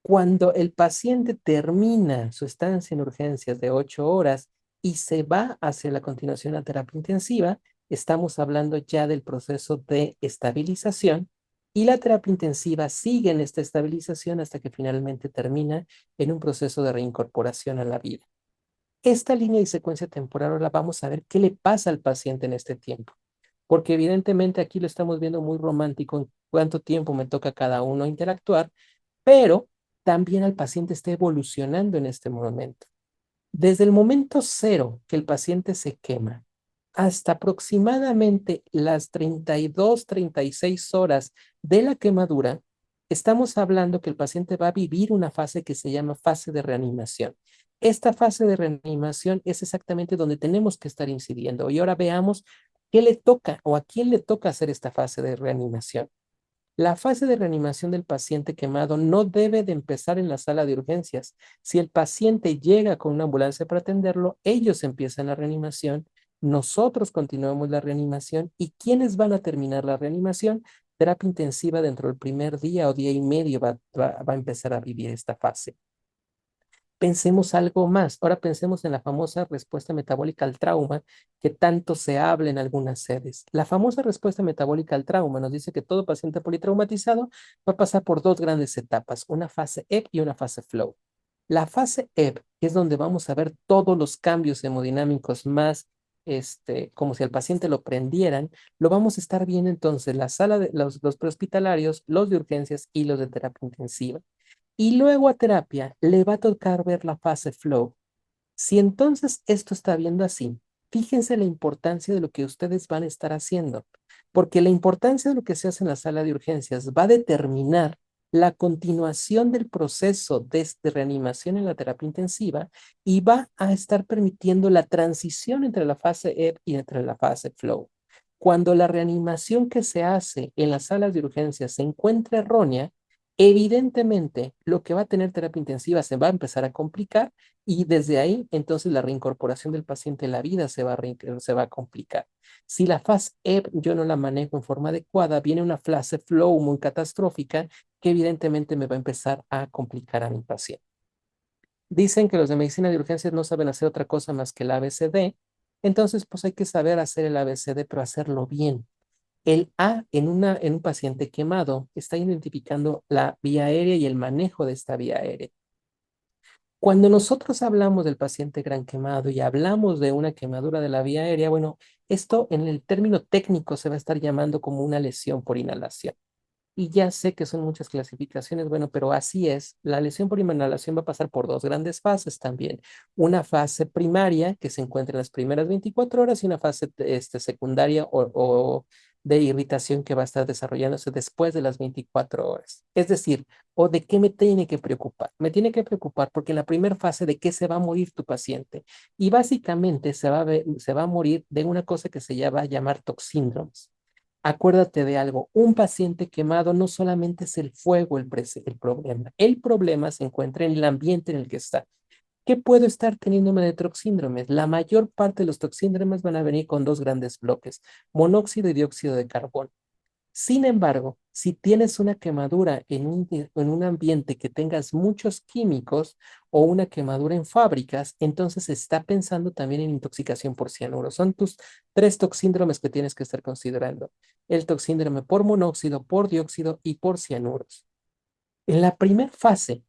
Cuando el paciente termina su estancia en urgencias de 8 horas y se va hacia la continuación a terapia intensiva, estamos hablando ya del proceso de estabilización, y la terapia intensiva sigue en esta estabilización hasta que finalmente termina en un proceso de reincorporación a la vida. Esta línea y secuencia temporal, ahora vamos a ver qué le pasa al paciente en este tiempo, porque evidentemente aquí lo estamos viendo muy romántico en cuánto tiempo me toca a cada uno interactuar, pero también al paciente está evolucionando en este momento. Desde el momento cero que el paciente se quema hasta aproximadamente las 32, 36 horas de la quemadura, estamos hablando que el paciente va a vivir una fase que se llama fase de reanimación. Esta fase de reanimación es exactamente donde tenemos que estar incidiendo. Y ahora veamos ¿Qué le toca o a quién le toca hacer esta fase de reanimación? La fase de reanimación del paciente quemado no debe de empezar en la sala de urgencias. Si el paciente llega con una ambulancia para atenderlo, ellos empiezan la reanimación, nosotros continuamos la reanimación y ¿quiénes van a terminar la reanimación? Terapia intensiva dentro del primer día o día y medio va a empezar a vivir esta fase. Pensemos algo más. Ahora pensemos en la famosa respuesta metabólica al trauma que tanto se habla en algunas sedes. La famosa respuesta metabólica al trauma nos dice que todo paciente politraumatizado va a pasar por dos grandes etapas, una fase EP y una fase flow. La fase EP es donde vamos a ver todos los cambios hemodinámicos más, como si al paciente lo prendieran, lo vamos a estar viendo entonces en la sala de los prehospitalarios, los de urgencias y los de terapia intensiva. Y luego a terapia le va a tocar ver la fase flow. Si entonces esto está viendo así, fíjense la importancia de lo que ustedes van a estar haciendo, porque la importancia de lo que se hace en la sala de urgencias va a determinar la continuación del proceso de reanimación en la terapia intensiva y va a estar permitiendo la transición entre la fase EP y entre la fase flow. Cuando la reanimación que se hace en las salas de urgencias se encuentra errónea, evidentemente lo que va a tener terapia intensiva se va a empezar a complicar y desde ahí, entonces, la reincorporación del paciente en la vida se va a complicar. Si la fase EP yo no la manejo en forma adecuada, viene una fase flow muy catastrófica que evidentemente me va a empezar a complicar a mi paciente. Dicen que los de medicina de urgencias no saben hacer otra cosa más que el ABCD, entonces pues hay que saber hacer el ABCD, pero hacerlo bien. El A en un paciente quemado está identificando la vía aérea y el manejo de esta vía aérea. Cuando nosotros hablamos del paciente gran quemado y hablamos de una quemadura de la vía aérea, bueno, esto en el término técnico se va a estar llamando como una lesión por inhalación. Y ya sé que son muchas clasificaciones, bueno, pero así es. La lesión por inhalación va a pasar por dos grandes fases también. Una fase primaria que se encuentra en las primeras 24 horas y una fase secundaria o de irritación que va a estar desarrollándose después de las 24 horas. Es decir, ¿o de qué me tiene que preocupar? Me tiene que preocupar porque en la primera fase de qué se va a morir tu paciente. Y básicamente se va a morir de una cosa que se va a llamar toxíndromes. Acuérdate de algo, un paciente quemado no solamente es el fuego el problema se encuentra en el ambiente en el que está. ¿Qué puedo estar teniéndome de toxíndromes? La mayor parte de los toxíndromes van a venir con dos grandes bloques, monóxido y dióxido de carbono. Sin embargo, si tienes una quemadura en un ambiente que tengas muchos químicos o una quemadura en fábricas, entonces se está pensando también en intoxicación por cianuro. Son tus tres toxíndromes que tienes que estar considerando. El toxíndrome por monóxido, por dióxido y por cianuros. En la primera fase,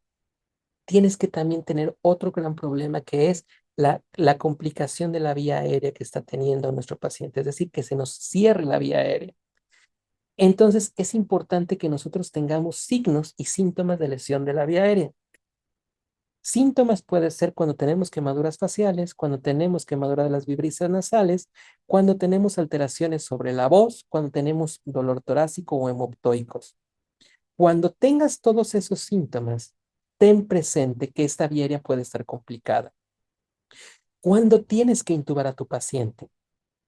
tienes que también tener otro gran problema que es la complicación de la vía aérea que está teniendo nuestro paciente, es decir, que se nos cierre la vía aérea. Entonces, es importante que nosotros tengamos signos y síntomas de lesión de la vía aérea. Síntomas puede ser cuando tenemos quemaduras faciales, cuando tenemos quemadura de las vibrisas nasales, cuando tenemos alteraciones sobre la voz, cuando tenemos dolor torácico o hemoptoicos. Cuando tengas todos esos síntomas, ten presente que esta vía aérea puede estar complicada. ¿Cuándo tienes que intubar a tu paciente?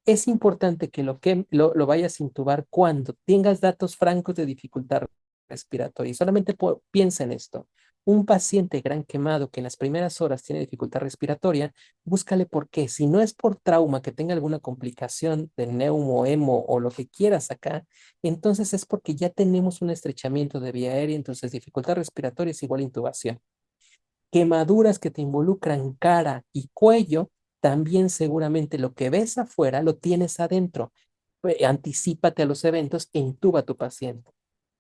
Es importante que lo vayas a intubar cuando tengas datos francos de dificultad respiratoria. Y solamente piensa en esto. Un paciente gran quemado que en las primeras horas tiene dificultad respiratoria, búscale por qué. Si no es por trauma, que tenga alguna complicación de neumo, hemo o lo que quieras acá, entonces es porque ya tenemos un estrechamiento de vía aérea, entonces dificultad respiratoria es igual a intubación. Quemaduras que te involucran cara y cuello, también seguramente lo que ves afuera lo tienes adentro. Anticípate a los eventos e intuba a tu paciente.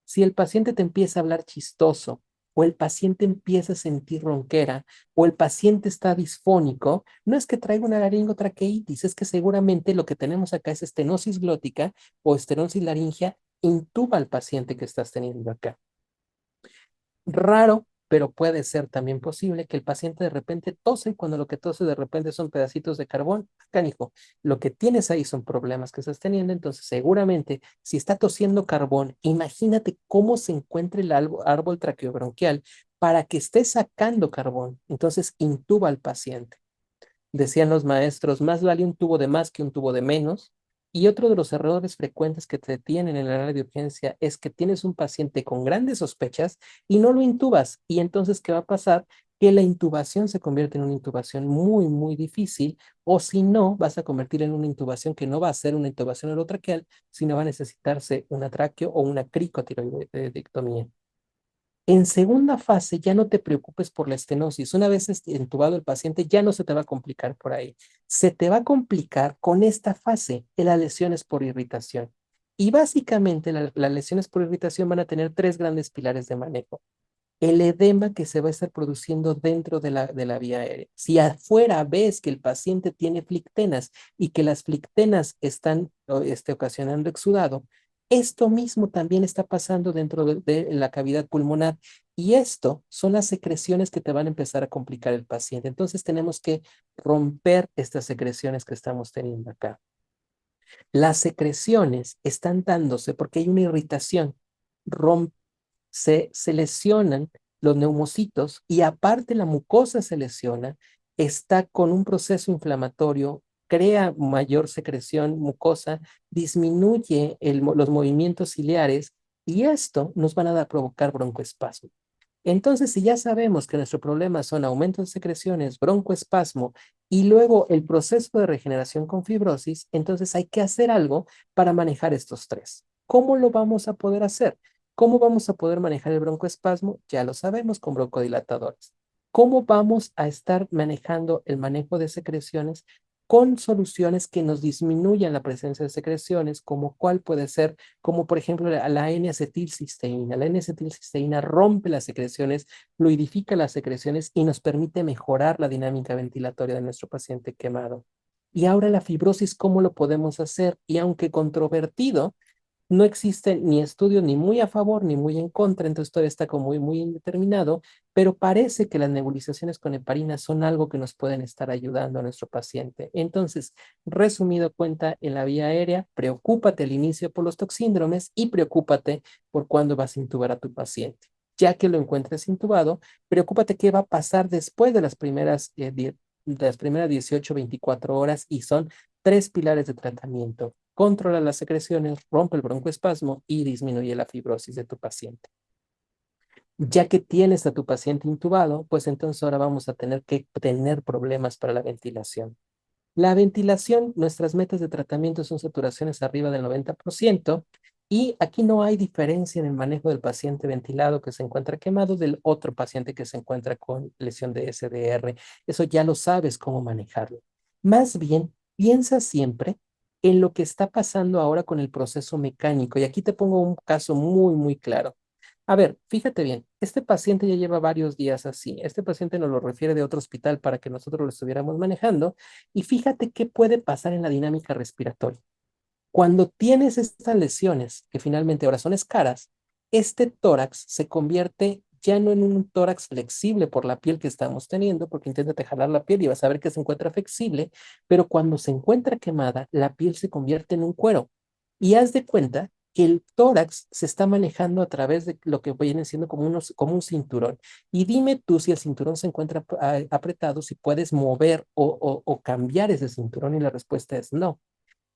Si el paciente te empieza a hablar chistoso, o el paciente empieza a sentir ronquera, o el paciente está disfónico, no es que traiga una laringotraqueitis, es que seguramente lo que tenemos acá es estenosis glótica o estenosis laringea, intuba al paciente que estás teniendo acá. Raro, pero puede ser también posible que el paciente de repente tose cuando lo que tose de repente son pedacitos de carbón. Canijo, lo que tienes ahí son problemas que estás teniendo, entonces seguramente si está tosiendo carbón, imagínate cómo se encuentra el árbol traqueobronquial para que esté sacando carbón. Entonces intuba al paciente. Decían los maestros, más vale un tubo de más que un tubo de menos. Y otro de los errores frecuentes que te tienen en el área de urgencia es que tienes un paciente con grandes sospechas y no lo intubas. Y entonces, ¿qué va a pasar? Que la intubación se convierte en una intubación muy, muy difícil, o si no, vas a convertir en una intubación que no va a ser una intubación orotraqueal, sino va a necesitarse una tráqueo o una cricotiroidectomía. En segunda fase, ya no te preocupes por la estenosis. Una vez entubado el paciente, ya no se te va a complicar por ahí. Se te va a complicar con esta fase, en las lesiones por irritación. Y básicamente las lesiones por irritación van a tener tres grandes pilares de manejo. El edema que se va a estar produciendo dentro de la vía aérea. Si afuera ves que el paciente tiene flictenas y que las flictenas están ocasionando exudado, esto mismo también está pasando dentro de la cavidad pulmonar, y esto son las secreciones que te van a empezar a complicar el paciente. Entonces tenemos que romper estas secreciones que estamos teniendo acá. Las secreciones están dándose porque hay una irritación. Se lesionan los neumocitos, y aparte la mucosa se lesiona, está con un proceso inflamatorio, crea mayor secreción mucosa, disminuye los movimientos ciliares, y esto nos van a provocar broncoespasmo. Entonces, si ya sabemos que nuestro problema son aumentos de secreciones, broncoespasmo y luego el proceso de regeneración con fibrosis, entonces hay que hacer algo para manejar estos tres. ¿Cómo lo vamos a poder hacer? ¿Cómo vamos a poder manejar el broncoespasmo? Ya lo sabemos, con broncodilatadores. ¿Cómo vamos a estar manejando el manejo de secreciones? Con soluciones que nos disminuyan la presencia de secreciones, como cuál puede ser, como por ejemplo la N-acetilcisteína. La N-acetilcisteína rompe las secreciones, fluidifica las secreciones y nos permite mejorar la dinámica ventilatoria de nuestro paciente quemado. Y ahora la fibrosis, ¿cómo lo podemos hacer? Y aunque controvertido, no existe ni estudio ni muy a favor ni muy en contra, entonces todavía está como muy, muy indeterminado, pero parece que las nebulizaciones con heparina son algo que nos pueden estar ayudando a nuestro paciente. Entonces, resumido cuenta, en la vía aérea, preocúpate al inicio por los toxíndromes y preocúpate por cuándo vas a intubar a tu paciente. Ya que lo encuentres intubado, preocúpate qué va a pasar después de las primeras 18, 24 horas, y son tres pilares de tratamiento: controla las secreciones, rompe el broncoespasmo y disminuye la fibrosis de tu paciente. Ya que tienes a tu paciente intubado, pues entonces ahora vamos a tener que tener problemas para la ventilación. La ventilación, nuestras metas de tratamiento son saturaciones arriba del 90%, y aquí no hay diferencia en el manejo del paciente ventilado que se encuentra quemado del otro paciente que se encuentra con lesión de SDR. Eso ya lo sabes cómo manejarlo. Más bien, piensa siempre en lo que está pasando ahora con el proceso mecánico. Y aquí te pongo un caso muy, muy claro. A ver, fíjate bien, este paciente ya lleva varios días así. Este paciente nos lo refiere de otro hospital para que nosotros lo estuviéramos manejando. Y fíjate qué puede pasar en la dinámica respiratoria. Cuando tienes estas lesiones, que finalmente ahora son escaras, este tórax se convierte ya no en un tórax flexible por la piel que estamos teniendo, porque inténtate jalar la piel y vas a ver que se encuentra flexible, pero cuando se encuentra quemada, la piel se convierte en un cuero. Y haz de cuenta que el tórax se está manejando a través de lo que viene siendo como un cinturón. Y dime tú, si el cinturón se encuentra apretado, si puedes mover o cambiar ese cinturón, y la respuesta es no.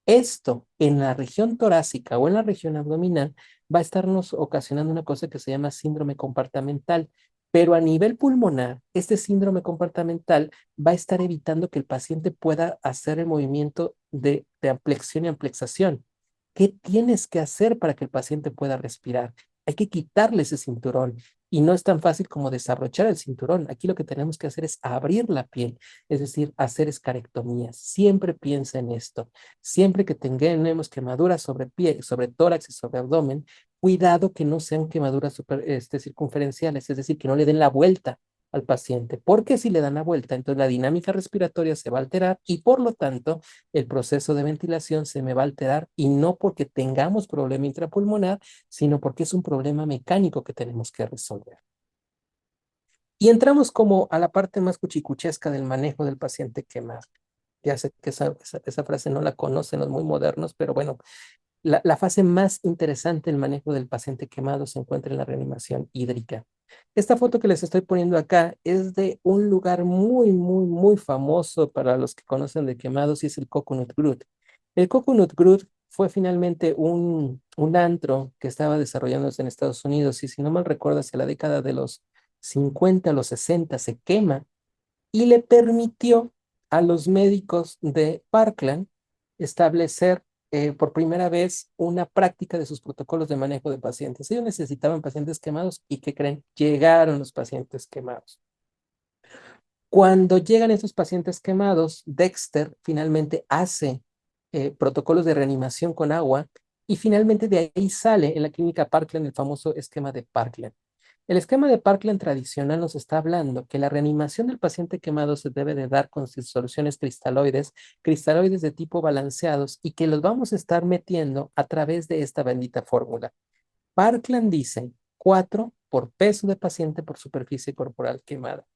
Esto en la región torácica o en la región abdominal va a estarnos ocasionando una cosa que se llama síndrome compartamental, pero a nivel pulmonar, este síndrome compartamental va a estar evitando que el paciente pueda hacer el movimiento de amplexión y amplexación. ¿Qué tienes que hacer para que el paciente pueda respirar? Hay que quitarle ese cinturón, y no es tan fácil como desabrochar el cinturón. Aquí lo que tenemos que hacer es abrir la piel, es decir, hacer escarectomías. Siempre piensa en esto. Siempre que tengamos quemaduras sobre piel, sobre tórax y sobre abdomen, cuidado que no sean quemaduras circunferenciales, es decir, que no le den la vuelta al paciente, porque si le dan la vuelta, entonces la dinámica respiratoria se va a alterar, y por lo tanto el proceso de ventilación se me va a alterar, y no porque tengamos problema intrapulmonar, sino porque es un problema mecánico que tenemos que resolver. Y entramos como a la parte más cuchicuchesca del manejo del paciente quemado. Ya sé que esa frase no la conocen los muy modernos, pero bueno, la fase más interesante del manejo del paciente quemado se encuentra en la reanimación hídrica. Esta foto que les estoy poniendo acá es de un lugar muy, muy, muy famoso para los que conocen de quemados, y es el Coconut Grot. El Coconut Grove fue finalmente un antro que estaba desarrollándose en Estados Unidos y si no mal recuerdo, hacia la década de los 50, los 60 se quema y le permitió a los médicos de Parkland establecer por primera vez una práctica de sus protocolos de manejo de pacientes. Ellos necesitaban pacientes quemados y ¿qué creen? Llegaron los pacientes quemados. Cuando llegan estos pacientes quemados, Dexter finalmente hace protocolos de reanimación con agua y finalmente de ahí sale en la clínica Parkland el famoso esquema de Parkland. El esquema de Parkland tradicional nos está hablando que la reanimación del paciente quemado se debe de dar con soluciones cristaloides de tipo balanceados y que los vamos a estar metiendo a través de esta bendita fórmula. Parkland dice 4 por peso de paciente por superficie corporal quemada.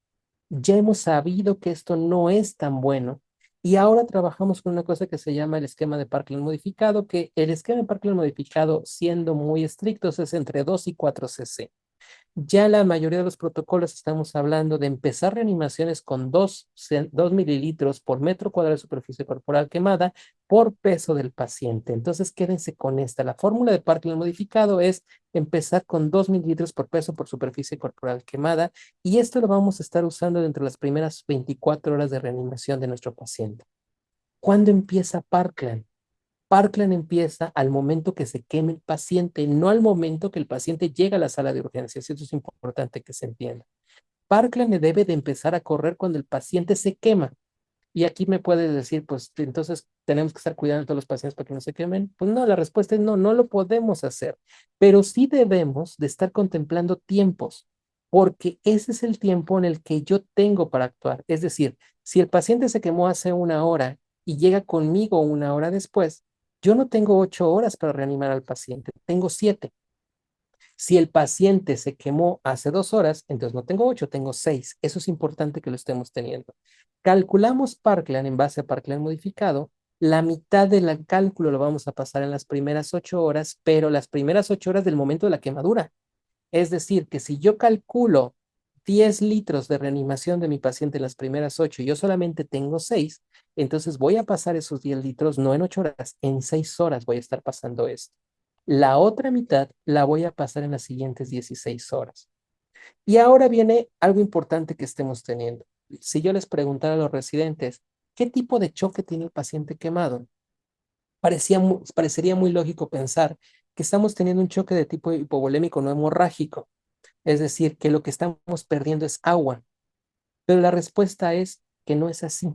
Ya hemos sabido que esto no es tan bueno y ahora trabajamos con una cosa que se llama el esquema de Parkland modificado, que el esquema de Parkland modificado, siendo muy estrictos, es entre 2 y 4 cc. Ya la mayoría de los protocolos estamos hablando de empezar reanimaciones con 2 mililitros por metro cuadrado de superficie corporal quemada por peso del paciente. Entonces, quédense con esta. La fórmula de Parkland modificado es empezar con 2 mililitros por peso por superficie corporal quemada y esto lo vamos a estar usando dentro de las primeras 24 horas de reanimación de nuestro paciente. ¿Cuándo empieza Parkland? Parkland empieza al momento que se queme el paciente, no al momento que el paciente llega a la sala de urgencias. Eso es importante que se entienda. Parkland debe de empezar a correr cuando el paciente se quema. Y aquí me puedes decir, pues entonces tenemos que estar cuidando a todos los pacientes para que no se quemen. Pues no, la respuesta es no, no lo podemos hacer. Pero sí debemos de estar contemplando tiempos, porque ese es el tiempo en el que yo tengo para actuar. Es decir, si el paciente se quemó hace 1 hora y llega conmigo 1 hora después, yo no tengo 8 horas para reanimar al paciente, tengo 7. Si el paciente se quemó hace 2 horas, entonces no tengo 8, tengo 6. Eso es importante que lo estemos teniendo. Calculamos Parkland en base a Parkland modificado. La mitad del cálculo lo vamos a pasar en las primeras 8 horas, pero las primeras 8 horas del momento de la quemadura. Es decir, que si yo calculo 10 litros de reanimación de mi paciente en las primeras 8 y yo solamente tengo 6, entonces voy a pasar esos 10 litros no en 8 horas, en 6 horas voy a estar pasando esto. La otra mitad la voy a pasar en las siguientes 16 horas. Y ahora viene algo importante que estemos teniendo. Si yo les preguntara a los residentes, ¿qué tipo de choque tiene el paciente quemado? Parecería muy lógico pensar que estamos teniendo un choque de tipo hipovolémico no hemorrágico, es decir, que lo que estamos perdiendo es agua. Pero la respuesta es que no es así.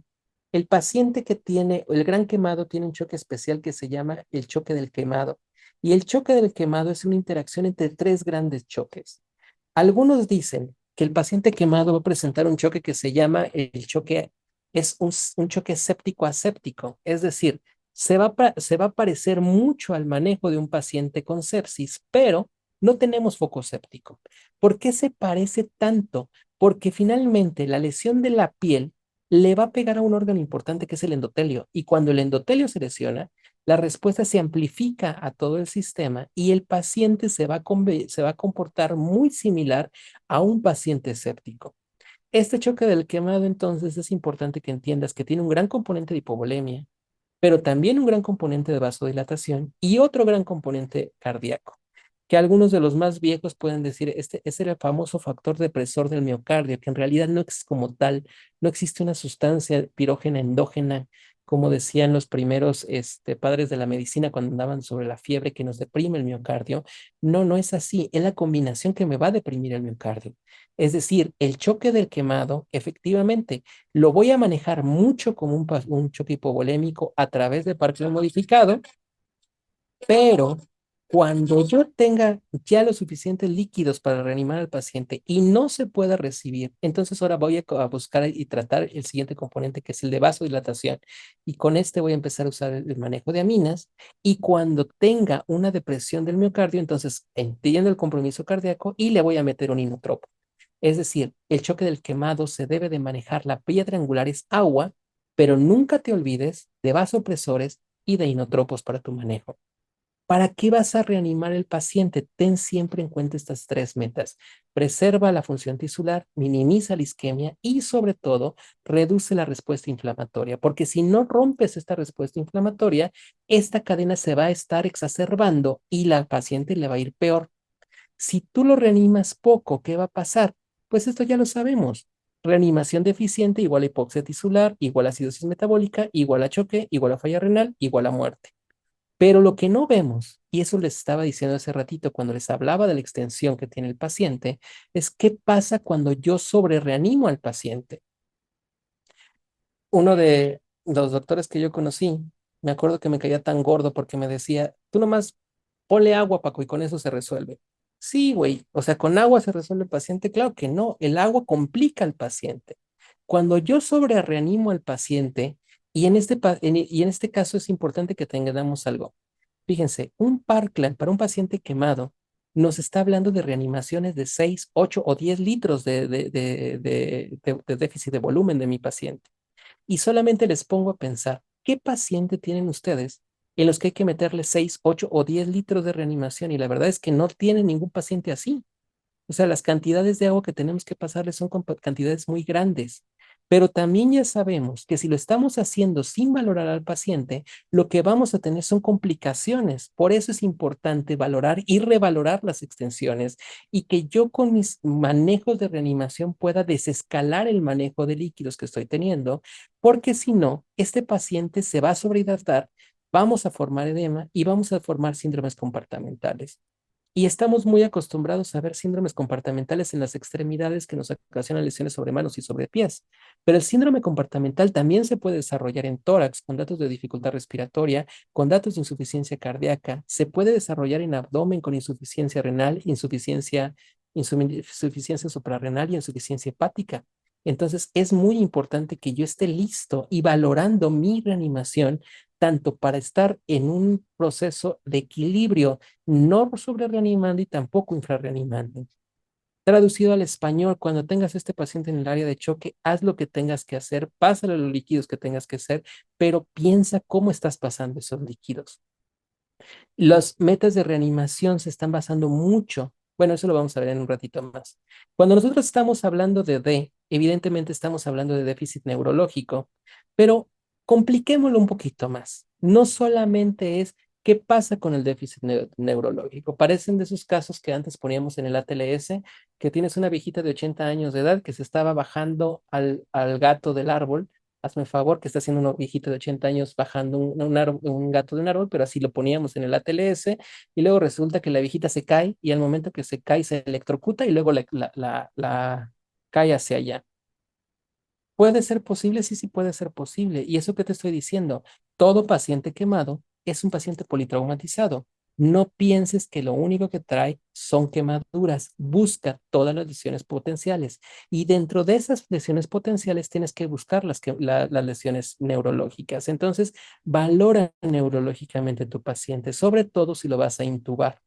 El paciente que tiene el gran quemado tiene un choque especial que se llama el choque del quemado. Y el choque del quemado es una interacción entre 3 grandes choques. Algunos dicen que el paciente quemado va a presentar un choque que se llama el choque, es un choque séptico-aséptico, es decir, se va a parecer mucho al manejo de un paciente con sepsis, pero no tenemos foco séptico. ¿Por qué se parece tanto? Porque finalmente la lesión de la piel le va a pegar a un órgano importante que es el endotelio, y cuando el endotelio se lesiona, la respuesta se amplifica a todo el sistema y el paciente se va a comportar muy similar a un paciente séptico. Este choque del quemado, entonces, es importante que entiendas que tiene un gran componente de hipovolemia, pero también un gran componente de vasodilatación y otro gran componente cardíaco, que algunos de los más viejos pueden decir, este es el famoso factor depresor del miocardio, que en realidad no es como tal, no existe una sustancia pirógena endógena, como decían los primeros padres de la medicina cuando andaban sobre la fiebre que nos deprime el miocardio. No, no es así, es la combinación que me va a deprimir el miocardio. Es decir, el choque del quemado, efectivamente, lo voy a manejar mucho como un choque hipovolémico a través de Parkinson modificado, pero cuando yo tenga ya los suficientes líquidos para reanimar al paciente y no se pueda recibir, entonces ahora voy a buscar y tratar el siguiente componente que es el de vasodilatación. Y con este voy a empezar a usar el manejo de aminas. Y cuando tenga una depresión del miocardio, entonces entiendo el compromiso cardíaco y le voy a meter un inotropo. Es decir, el choque del quemado se debe de manejar. La piedra angular es agua, pero nunca te olvides de vasopresores y de inotropos para tu manejo. ¿Para qué vas a reanimar el paciente? Ten siempre en cuenta estas tres metas. Preserva la función tisular, minimiza la isquemia y sobre todo reduce la respuesta inflamatoria, porque si no rompes esta respuesta inflamatoria, esta cadena se va a estar exacerbando y la paciente le va a ir peor. Si tú lo reanimas poco, ¿qué va a pasar? Pues esto ya lo sabemos. Reanimación deficiente igual a hipoxia tisular, igual a acidosis metabólica, igual a choque, igual a falla renal, igual a muerte. Pero lo que no vemos, y eso les estaba diciendo hace ratito cuando les hablaba de la extensión que tiene el paciente, es qué pasa cuando yo sobrereanimo al paciente. Uno de los doctores que yo conocí, me acuerdo que me caía tan gordo porque me decía, tú nomás ponle agua, Paco, y con eso se resuelve. Sí, güey, o sea, ¿con agua se resuelve el paciente? Claro que no, el agua complica al paciente. Cuando yo sobrereanimo al paciente, y en este caso es importante que tengamos algo. Fíjense, un Parkland para un paciente quemado nos está hablando de reanimaciones de 6, 8 o 10 litros de déficit de volumen de mi paciente. Y solamente les pongo a pensar, ¿qué paciente tienen ustedes en los que hay que meterle 6, 8 o 10 litros de reanimación? Y la verdad es que no tienen ningún paciente así. O sea, las cantidades de agua que tenemos que pasarle son cantidades muy grandes. Pero también ya sabemos que si lo estamos haciendo sin valorar al paciente, lo que vamos a tener son complicaciones. Por eso es importante valorar y revalorar las extensiones y que yo con mis manejos de reanimación pueda desescalar el manejo de líquidos que estoy teniendo, porque si no, este paciente se va a sobrehidratar, vamos a formar edema y vamos a formar síndromes comportamentales. Y estamos muy acostumbrados a ver síndromes comportamentales en las extremidades que nos ocasionan lesiones sobre manos y sobre pies. Pero el síndrome comportamental también se puede desarrollar en tórax con datos de dificultad respiratoria, con datos de insuficiencia cardíaca. Se puede desarrollar en abdomen con insuficiencia renal, insuficiencia suprarrenal y insuficiencia hepática. Entonces es muy importante que yo esté listo y valorando mi reanimación tanto para estar en un proceso de equilibrio, no sobre reanimando y tampoco infrarreanimando. Traducido al español, cuando tengas este paciente en el área de choque, haz lo que tengas que hacer, pásale los líquidos que tengas que hacer, pero piensa cómo estás pasando esos líquidos. Las metas de reanimación se están basando mucho. Bueno, eso lo vamos a ver en un ratito más. Cuando nosotros estamos hablando de D, evidentemente estamos hablando de déficit neurológico, pero compliquémoslo un poquito más. No solamente es qué pasa con el déficit neurológico. Parecen de esos casos que antes poníamos en el ATLS, que tienes una viejita de 80 años de edad que se estaba bajando al gato del árbol. Hazme favor, que está haciendo un viejito de 80 años bajando un gato de un árbol, pero así lo poníamos en el ATLS, y luego resulta que la viejita se cae, y al momento que se cae se electrocuta, y luego la cae hacia allá. ¿Puede ser posible? Sí, sí puede ser posible. Y eso que te estoy diciendo, todo paciente quemado es un paciente politraumatizado. No pienses que lo único que trae son quemaduras. Busca todas las lesiones potenciales. Y dentro de esas lesiones potenciales tienes que buscar las lesiones neurológicas. Entonces, valora neurológicamente tu paciente, sobre todo si lo vas a intubar.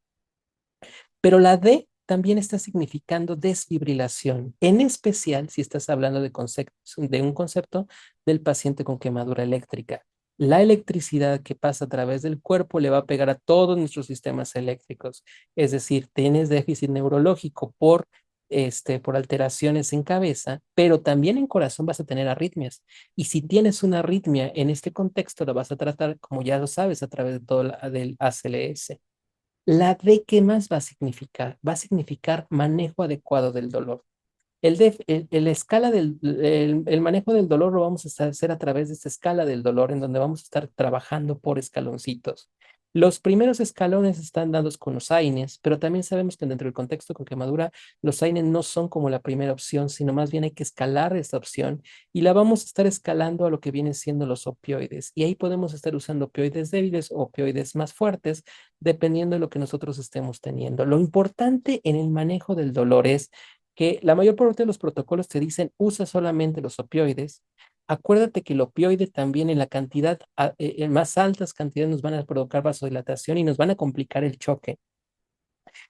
Pero la D también está significando desfibrilación, en especial si estás hablando de un concepto del paciente con quemadura eléctrica. La electricidad que pasa a través del cuerpo le va a pegar a todos nuestros sistemas eléctricos. Es decir, tienes déficit neurológico por alteraciones en cabeza, pero también en corazón vas a tener arritmias. Y si tienes una arritmia en este contexto, la vas a tratar, como ya lo sabes, a través de todo del ACLS. La D, ¿qué más va a significar? Va a significar manejo adecuado del dolor. El manejo del dolor lo vamos a hacer a través de esta escala del dolor, en donde vamos a estar trabajando por escaloncitos. Los primeros escalones están dados con los AINES, pero también sabemos que dentro del contexto con quemadura, los AINES no son como la primera opción, sino más bien hay que escalar esta opción y la vamos a estar escalando a lo que vienen siendo los opioides. Y ahí podemos estar usando opioides débiles o opioides más fuertes, dependiendo de lo que nosotros estemos teniendo. Lo importante en el manejo del dolor es que la mayor parte de los protocolos te dicen usa solamente los opioides. Acuérdate que el opioide también en la cantidad, en más altas cantidades nos van a provocar vasodilatación y nos van a complicar el choque.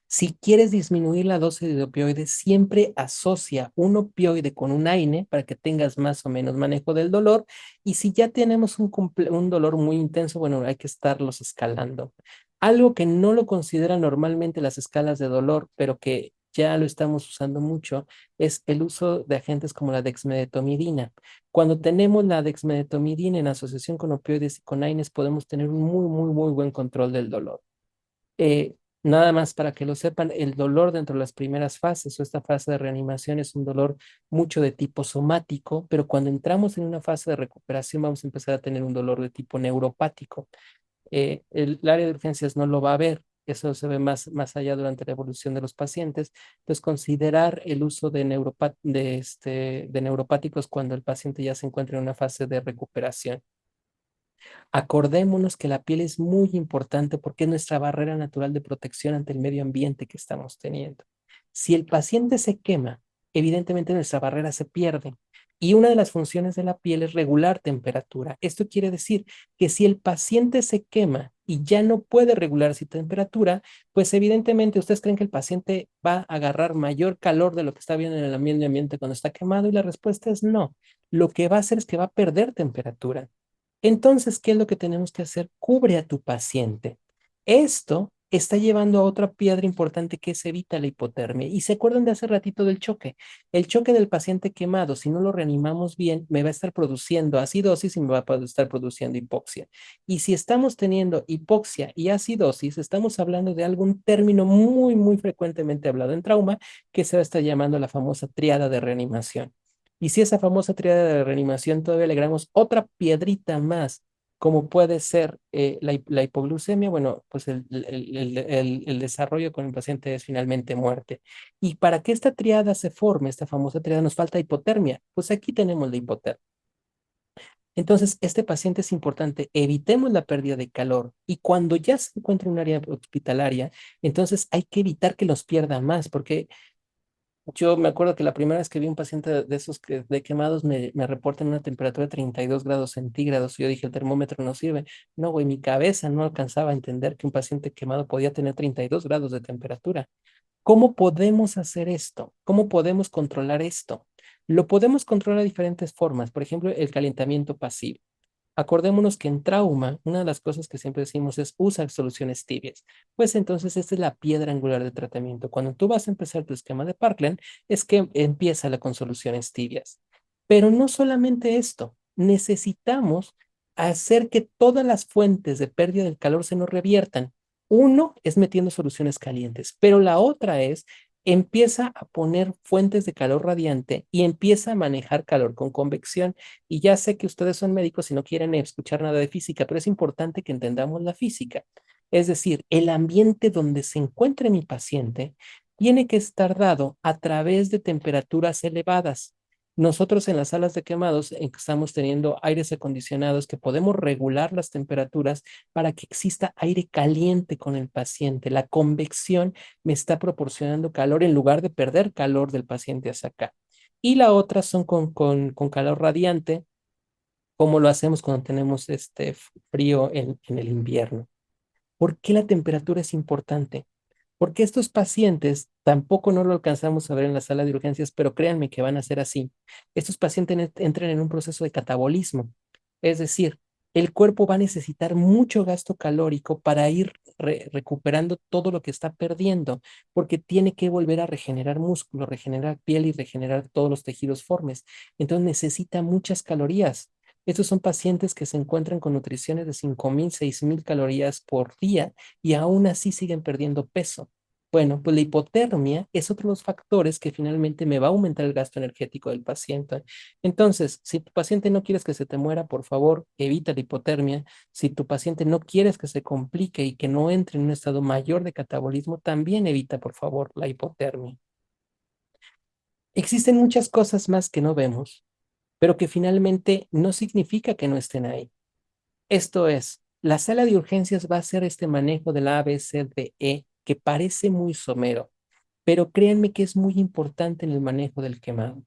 Si quieres disminuir la dosis de opioides, siempre asocia un opioide con un AINE para que tengas más o menos manejo del dolor. Y si ya tenemos un dolor muy intenso, bueno, hay que estarlos escalando. Algo que no lo consideran normalmente las escalas de dolor, pero que ya lo estamos usando mucho, es el uso de agentes como la dexmedetomidina. Cuando tenemos la dexmedetomidina en asociación con opioides y con AINES, podemos tener un muy buen control del dolor. Eh, Nada más para que lo sepan, el dolor dentro de las primeras fases o esta fase de reanimación es un dolor mucho de tipo somático, pero cuando entramos en una fase de recuperación vamos a empezar a tener un dolor de tipo neuropático. El área de urgencias no lo va a ver, eso se ve más allá durante la evolución de los pacientes. Entonces, considerar el uso de neuropáticos cuando el paciente ya se encuentra en una fase de recuperación. Acordémonos que la piel es muy importante porque es nuestra barrera natural de protección ante el medio ambiente que estamos teniendo. Si el paciente se quema, evidentemente nuestra barrera se pierde. Y una de las funciones de la piel es regular temperatura. Esto quiere decir que si el paciente se quema y ya no puede regular su temperatura, pues evidentemente ustedes creen que el paciente va a agarrar mayor calor de lo que está viendo en el medio ambiente cuando está quemado y la respuesta es no. Lo que va a hacer es que va a perder temperatura. Entonces, ¿qué es lo que tenemos que hacer? Cubre a tu paciente. Esto está llevando a otra piedra importante que es evita la hipotermia. Y se acuerdan de hace ratito del choque. El choque del paciente quemado, si no lo reanimamos bien, me va a estar produciendo acidosis y me va a estar produciendo hipoxia. Y si estamos teniendo hipoxia y acidosis, estamos hablando de algún término muy frecuentemente hablado en trauma que se va a estar llamando la famosa triada de reanimación. Y si esa famosa triada de reanimación todavía le agregamos otra piedrita más, como puede ser la hipoglucemia, bueno, pues el desarrollo con el paciente es finalmente muerte. Y para que esta triada se forme, esta famosa triada, nos falta hipotermia. Pues aquí tenemos la hipotermia. Entonces, este paciente es importante, evitemos la pérdida de calor y cuando ya se encuentra en un área hospitalaria, entonces hay que evitar que los pierda más, porque yo me acuerdo que la primera vez que vi un paciente de esos de quemados me reportan una temperatura de 32 grados centígrados. Y yo dije, el termómetro no sirve. No, güey, mi cabeza no alcanzaba a entender que un paciente quemado podía tener 32 grados de temperatura. ¿Cómo podemos hacer esto? ¿Cómo podemos controlar esto? Lo podemos controlar de diferentes formas. Por ejemplo, el calentamiento pasivo. Acordémonos que en trauma, una de las cosas que siempre decimos es usa soluciones tibias. Pues entonces esta es la piedra angular de tratamiento. Cuando tú vas a empezar tu esquema de Parkland, es que empieza con soluciones tibias. Pero no solamente esto, necesitamos hacer que todas las fuentes de pérdida del calor se nos reviertan. Uno es metiendo soluciones calientes, pero la otra es empieza a poner fuentes de calor radiante y empieza a manejar calor con convección. Y ya sé que ustedes son médicos y no quieren escuchar nada de física, pero es importante que entendamos la física. Es decir, el ambiente donde se encuentre mi paciente tiene que estar dado a través de temperaturas elevadas. Nosotros en las salas de quemados estamos teniendo aires acondicionados que podemos regular las temperaturas para que exista aire caliente con el paciente. La convección me está proporcionando calor en lugar de perder calor del paciente hacia acá. Y la otra son con calor radiante, como lo hacemos cuando tenemos este frío en el invierno. ¿Por qué la temperatura es importante? Porque estos pacientes tampoco no lo alcanzamos a ver en la sala de urgencias, pero créanme que van a ser así. Estos pacientes entran en un proceso de catabolismo, es decir, el cuerpo va a necesitar mucho gasto calórico para ir recuperando todo lo que está perdiendo, porque tiene que volver a regenerar músculo, regenerar piel y regenerar todos los tejidos formes. Entonces necesita muchas calorías. Estos son pacientes que se encuentran con nutriciones de 5,000, 6,000 calorías por día y aún así siguen perdiendo peso. Bueno, pues la hipotermia es otro de los factores que finalmente me va a aumentar el gasto energético del paciente. Entonces, si tu paciente no quieres que se te muera, por favor, evita la hipotermia. Si tu paciente no quieres que se complique y que no entre en un estado mayor de catabolismo, también evita, por favor, la hipotermia. Existen muchas cosas más que no vemos, pero que finalmente no significa que no estén ahí. Esto es, la sala de urgencias va a hacer este manejo del A, B, C, D, E, que parece muy somero, pero créanme que es muy importante en el manejo del quemado.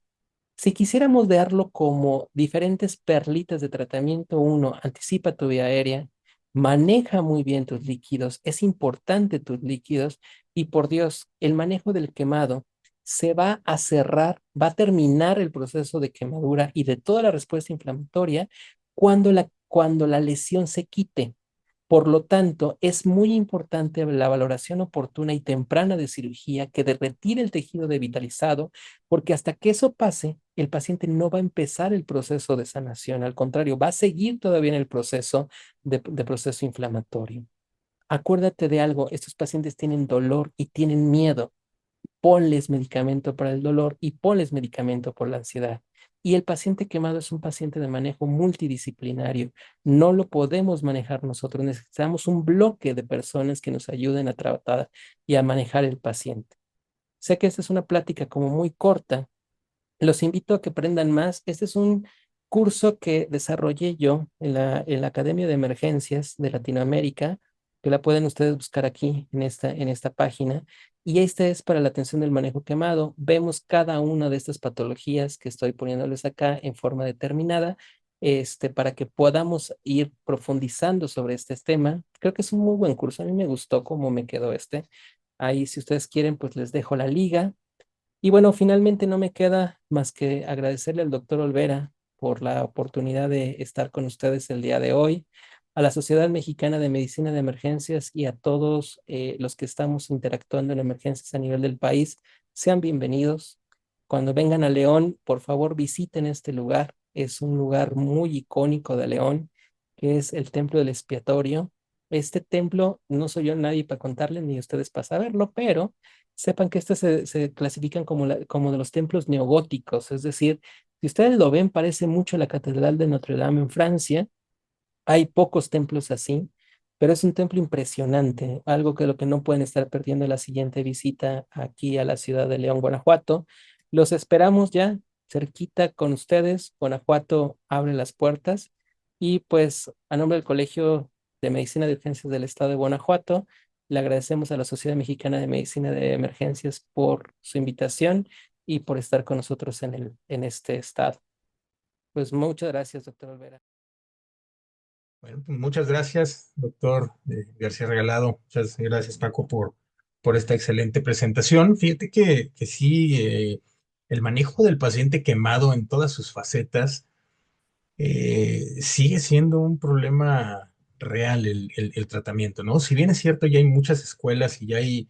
Si quisiéramos verlo como diferentes perlitas de tratamiento, uno, anticipa tu vía aérea, maneja muy bien tus líquidos, es importante tus líquidos y por Dios, el manejo del quemado se va a cerrar, va a terminar el proceso de quemadura y de toda la respuesta inflamatoria cuando la lesión se quite. Por lo tanto, es muy importante la valoración oportuna y temprana de cirugía que retire el tejido devitalizado, porque hasta que eso pase, el paciente no va a empezar el proceso de sanación. Al contrario, va a seguir todavía en el proceso de proceso inflamatorio. Acuérdate de algo, estos pacientes tienen dolor y tienen miedo. Ponles medicamento para el dolor y ponles medicamento por la ansiedad. Y el paciente quemado es un paciente de manejo multidisciplinario. No lo podemos manejar nosotros. Necesitamos un bloque de personas que nos ayuden a tratar y a manejar el paciente. Sé que esta es una plática como muy corta. Los invito a que aprendan más. Este es un curso que desarrollé yo en la Academia de Emergencias de Latinoamérica, que la pueden ustedes buscar aquí en esta página. Y este es para la atención del manejo quemado. Vemos cada una de estas patologías que estoy poniéndoles acá en forma determinada, para que podamos ir profundizando sobre este tema. Creo que es un muy buen curso. A mí me gustó cómo me quedó este. Ahí, si ustedes quieren, pues les dejo la liga. Y bueno, finalmente no me queda más que agradecerle al doctor Olvera por la oportunidad de estar con ustedes el día de hoy, a la Sociedad Mexicana de Medicina de Emergencias y a todos los que estamos interactuando en emergencias a nivel del país. Sean bienvenidos. Cuando vengan a León, por favor visiten este lugar. Es un lugar muy icónico de León, que es el Templo del Expiatorio. Este templo, no soy yo nadie para contarles ni ustedes para saberlo, pero sepan que estos se clasifican como de los templos neogóticos, es decir, si ustedes lo ven, parece mucho la Catedral de Notre Dame en Francia. Hay pocos templos así, pero es un templo impresionante, algo que lo que no pueden estar perdiendo la siguiente visita aquí a la ciudad de León, Guanajuato. Los esperamos ya cerquita con ustedes. Guanajuato abre las puertas y pues a nombre del Colegio de Medicina de Urgencias del Estado de Guanajuato, le agradecemos a la Sociedad Mexicana de Medicina de Emergencias por su invitación y por estar con nosotros en este estado. Pues muchas gracias, doctor Olvera. Bueno, pues muchas gracias, doctor García Regalado. Muchas gracias, Paco, por esta excelente presentación. Fíjate que sí, el manejo del paciente quemado en todas sus facetas sigue siendo un problema real el tratamiento, ¿no? Si bien es cierto, ya hay muchas escuelas y ya hay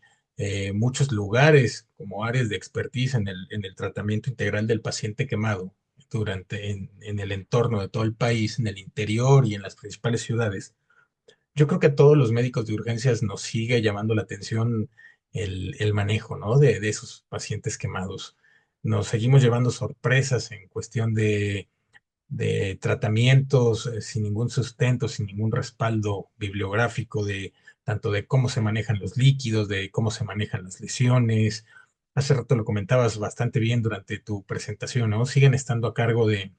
muchos lugares como áreas de expertise en el tratamiento integral del paciente quemado en el entorno de todo el país, en el interior y en las principales ciudades. Yo creo que a todos los médicos de urgencias nos sigue llamando la atención el manejo, ¿no? De esos pacientes quemados. Nos seguimos llevando sorpresas en cuestión de tratamientos sin ningún sustento, sin ningún respaldo bibliográfico de tanto de cómo se manejan los líquidos, de cómo se manejan las lesiones. Hace rato lo comentabas bastante bien durante tu presentación, ¿no? Siguen estando a cargo de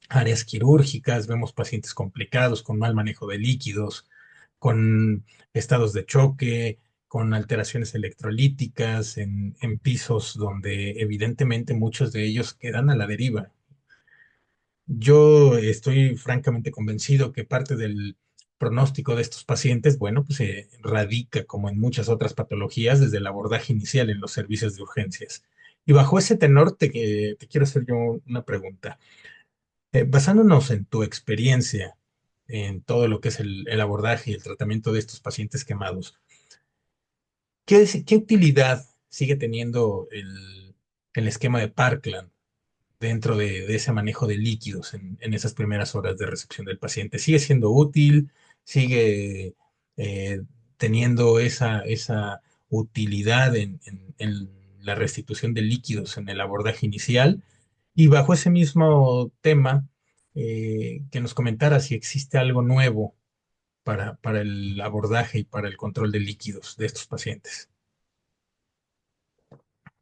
áreas quirúrgicas, vemos pacientes complicados con mal manejo de líquidos, con estados de choque, con alteraciones electrolíticas en pisos donde evidentemente muchos de ellos quedan a la deriva. Yo estoy francamente convencido que parte del pronóstico de estos pacientes, bueno, pues se radica, como en muchas otras patologías, desde el abordaje inicial en los servicios de urgencias. Y bajo ese tenor te quiero hacer yo una pregunta. Basándonos en tu experiencia en todo lo que es el abordaje y el tratamiento de estos pacientes quemados, ¿qué utilidad sigue teniendo el esquema de Parkland dentro de ese manejo de líquidos en esas primeras horas de recepción del paciente? ¿Sigue siendo útil? ¿Sigue eh, teniendo esa utilidad en la restitución de líquidos en el abordaje inicial? Y bajo ese mismo tema, que nos comentara si existe algo nuevo para el abordaje y para el control de líquidos de estos pacientes.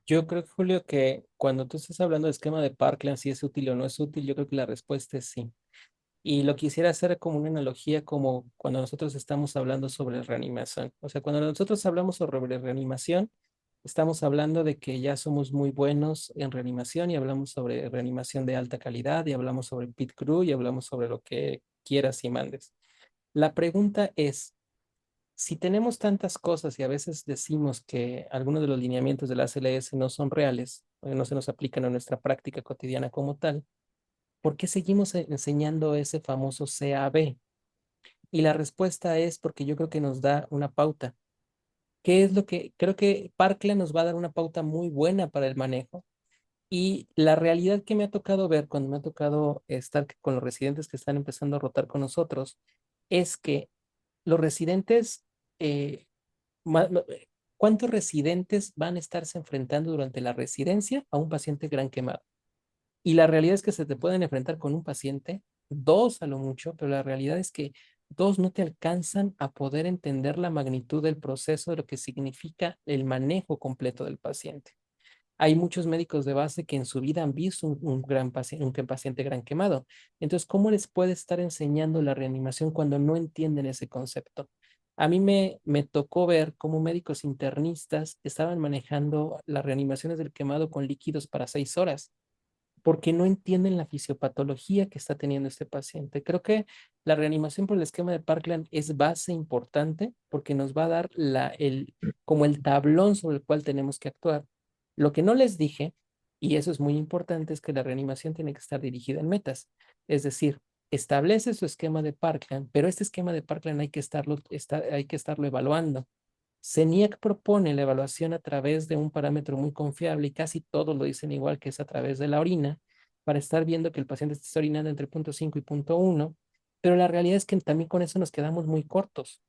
Yo creo, Julio, que cuando tú estás hablando de esquema de Parkland, si es útil o no es útil, yo creo que la respuesta es sí. Y lo quisiera hacer como una analogía, como cuando nosotros estamos hablando sobre reanimación. O sea, cuando nosotros hablamos sobre reanimación, estamos hablando de que ya somos muy buenos en reanimación y hablamos sobre reanimación de alta calidad y hablamos sobre pit crew y hablamos sobre lo que quieras y mandes. La pregunta es, si tenemos tantas cosas y a veces decimos que algunos de los lineamientos de la ACLS no son reales, o no se nos aplican a nuestra práctica cotidiana como tal, ¿por qué seguimos enseñando ese famoso CAB? Y la respuesta es porque yo creo que nos da una pauta. ¿Qué es lo que creo que Parkland nos va a dar una pauta muy buena para el manejo? Y la realidad que me ha tocado ver cuando me ha tocado estar con los residentes que están empezando a rotar con nosotros es que los residentes, eh, ¿cuántos residentes van a estarse enfrentando durante la residencia a un paciente gran quemado? Y la realidad es que se te pueden enfrentar con un paciente, dos a lo mucho, pero la realidad es que dos no te alcanzan a poder entender la magnitud del proceso de lo que significa el manejo completo del paciente. Hay muchos médicos de base que en su vida han visto un paciente gran quemado. Entonces, ¿cómo les puede estar enseñando la reanimación cuando no entienden ese concepto? A mí me tocó ver cómo médicos internistas estaban manejando las reanimaciones del quemado con líquidos para 6 horas porque no entienden la fisiopatología que está teniendo este paciente. Creo que la reanimación por el esquema de Parkland es base importante porque nos va a dar como el tablón sobre el cual tenemos que actuar. Lo que no les dije, y eso es muy importante, es que la reanimación tiene que estar dirigida en metas. Es decir, establece su esquema de Parkland, pero este esquema de Parkland hay que estarlo evaluando. CENIAC propone la evaluación a través de un parámetro muy confiable y casi todos lo dicen igual, que es a través de la orina, para estar viendo que el paciente está orinando entre 0.5 y 0.1, pero la realidad es que también con eso nos quedamos muy cortos.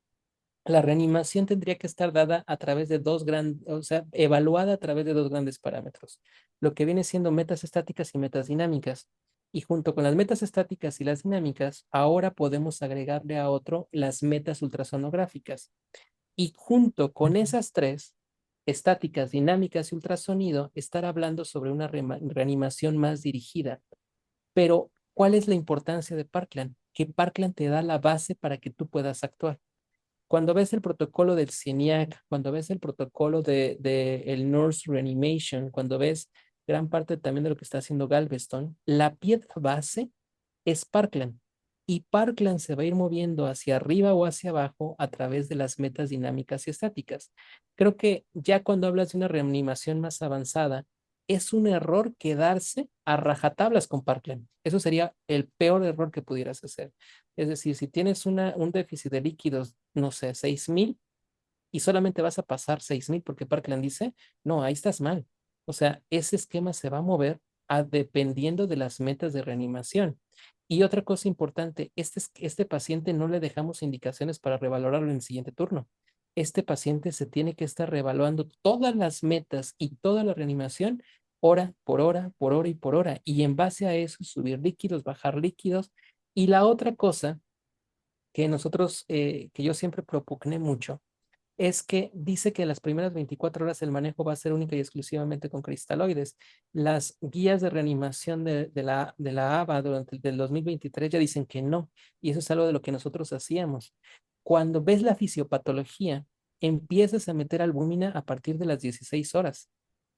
La reanimación tendría que estar dada a través de o sea, evaluada a través de dos grandes parámetros, lo que viene siendo metas estáticas y metas dinámicas. Y junto con las metas estáticas y las dinámicas, ahora podemos agregarle a otro las metas ultrasonográficas. Y junto con esas tres, estáticas, dinámicas y ultrasonido, estar hablando sobre una reanimación más dirigida. Pero, ¿cuál es la importancia de Parkland? Que Parkland te da la base para que tú puedas actuar. Cuando ves el protocolo del CENIAC, cuando ves el protocolo de el Nurse Reanimation, cuando ves gran parte también de lo que está haciendo Galveston, la piedra base es Parkland. Y Parkland se va a ir moviendo hacia arriba o hacia abajo a través de las metas dinámicas y estáticas. Creo que ya cuando hablas de una reanimación más avanzada, es un error quedarse a rajatablas con Parkland. Eso sería el peor error que pudieras hacer. Es decir, si tienes un déficit de líquidos, no sé, 6,000 y solamente vas a pasar 6,000 porque Parkland dice, no, ahí estás mal. O sea, ese esquema se va a mover dependiendo de las metas de reanimación. Y otra cosa importante, este paciente no le dejamos indicaciones para revalorarlo en el siguiente turno. Este paciente se tiene que estar revaluando todas las metas y toda la reanimación hora por hora, por hora y por hora. Y en base a eso, subir líquidos, bajar líquidos. Y la otra cosa que que yo siempre propugné mucho, es que dice que las primeras 24 horas el manejo va a ser única y exclusivamente con cristaloides. Las guías de reanimación de la ABA durante el 2023 ya dicen que no, y eso es algo de lo que nosotros hacíamos. Cuando ves la fisiopatología, empiezas a meter albúmina a partir de las 16 horas.